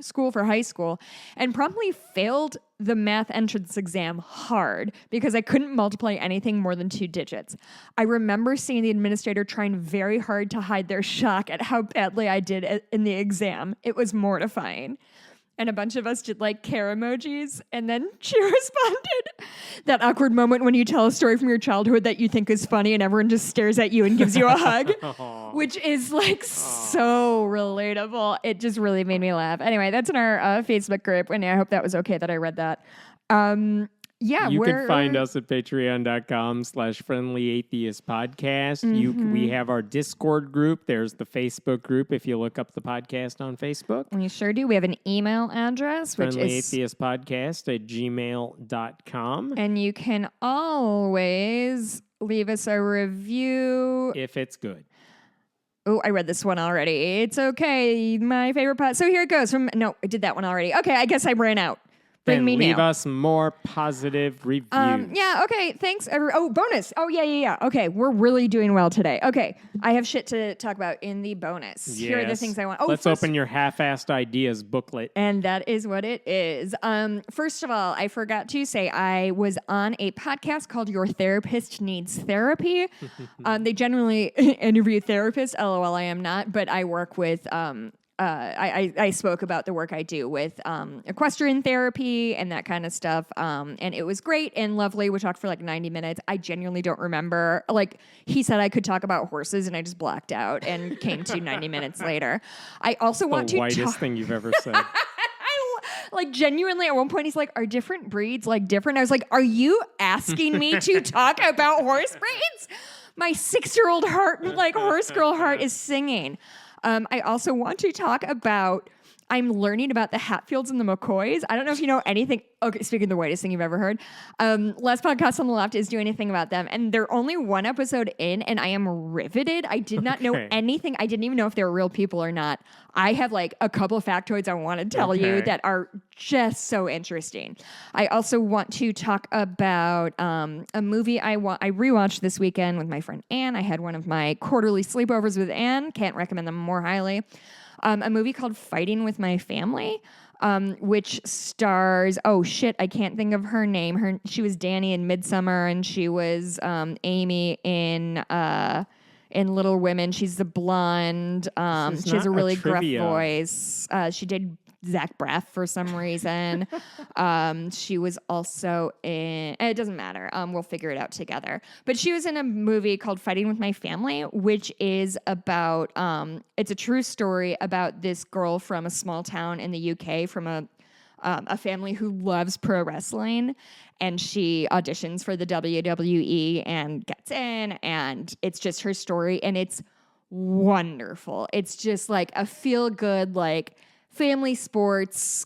Speaker 2: school for high school and promptly failed the math entrance exam hard because I couldn't multiply anything more than 2 digits. I remember seeing the administrator trying very hard to hide their shock at how badly I did in the exam. It was mortifying. And a bunch of us did care emojis. And then she responded, that awkward moment when you tell a story from your childhood that you think is funny and everyone just stares at you and gives you a hug, which is so relatable. It just really made me laugh. Anyway, that's in our Facebook group. And I hope that was okay that I read that. Yeah,
Speaker 1: you can find us at patreon.com/friendlyatheistpodcast. We have our Discord group. There's the Facebook group if you look up the podcast on Facebook.
Speaker 2: We sure do. We have an email address, which is
Speaker 1: friendlyatheistpodcast@gmail.com.
Speaker 2: And you can always leave us a review.
Speaker 1: If it's good.
Speaker 2: Oh, I read this one already. It's okay. My favorite part. So here it goes. No, I did that one already. Okay, I guess I ran out. Bring
Speaker 1: Then
Speaker 2: me
Speaker 1: leave
Speaker 2: new.
Speaker 1: us more positive reviews.
Speaker 2: Yeah, okay. Thanks. Bonus. Oh, yeah. Okay, we're really doing well today. Okay, I have shit to talk about in the bonus. Here are the
Speaker 1: Yes.
Speaker 2: things I want.
Speaker 1: Let's open your half-assed ideas booklet.
Speaker 2: And that is what it is. First of all, I forgot to say I was on a podcast called Your Therapist Needs Therapy. They generally interview therapists. LOL, I am not, but I work with I spoke about the work I do with equestrian therapy and that kind of stuff. And it was great and lovely. We talked for 90 minutes. I genuinely don't remember. He said I could talk about horses and I just blacked out and came to 90 minutes later. I also want
Speaker 1: The
Speaker 2: to
Speaker 1: whitest thing you've ever said.
Speaker 2: Genuinely, at one point, he's like, are different breeds different? I was like, are you asking me to talk about horse breeds? My 6-year-old heart, horse girl heart is singing. I also want to talk about I'm learning about the Hatfields and the McCoys. I don't know if you know anything. Okay, speaking of the whitest thing you've ever heard, Last Podcast on the Left is doing anything about them, and they're only one episode in, and I am riveted. I did not know anything. I didn't even know if they were real people or not. I have like a couple of factoids I want to tell you that are just so interesting. I also want to talk about a movie I rewatched this weekend with my friend Anne. I had one of my quarterly sleepovers with Anne. Can't recommend them more highly. A movie called Fighting with My Family, which stars, I can't think of her name. She was Danny in Midsummer, and she was Amy in Little Women. She's the blonde. She has a really gruff voice. She did Zach Braff for some reason. She was also in, it doesn't matter. We'll figure it out together. But she was in a movie called Fighting with My Family, which is about, it's a true story about this girl from a small town in the UK from a family who loves pro wrestling, and she auditions for the WWE and gets in, and it's just her story, and it's wonderful. It's just like a feel-good, like, family sports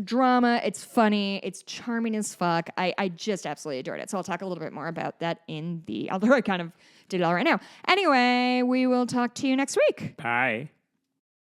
Speaker 2: drama. It's funny. It's charming as fuck. I just absolutely adored it. So I'll talk a little bit more about that although I kind of did it all right now. Anyway, we will talk to you next week.
Speaker 1: Bye.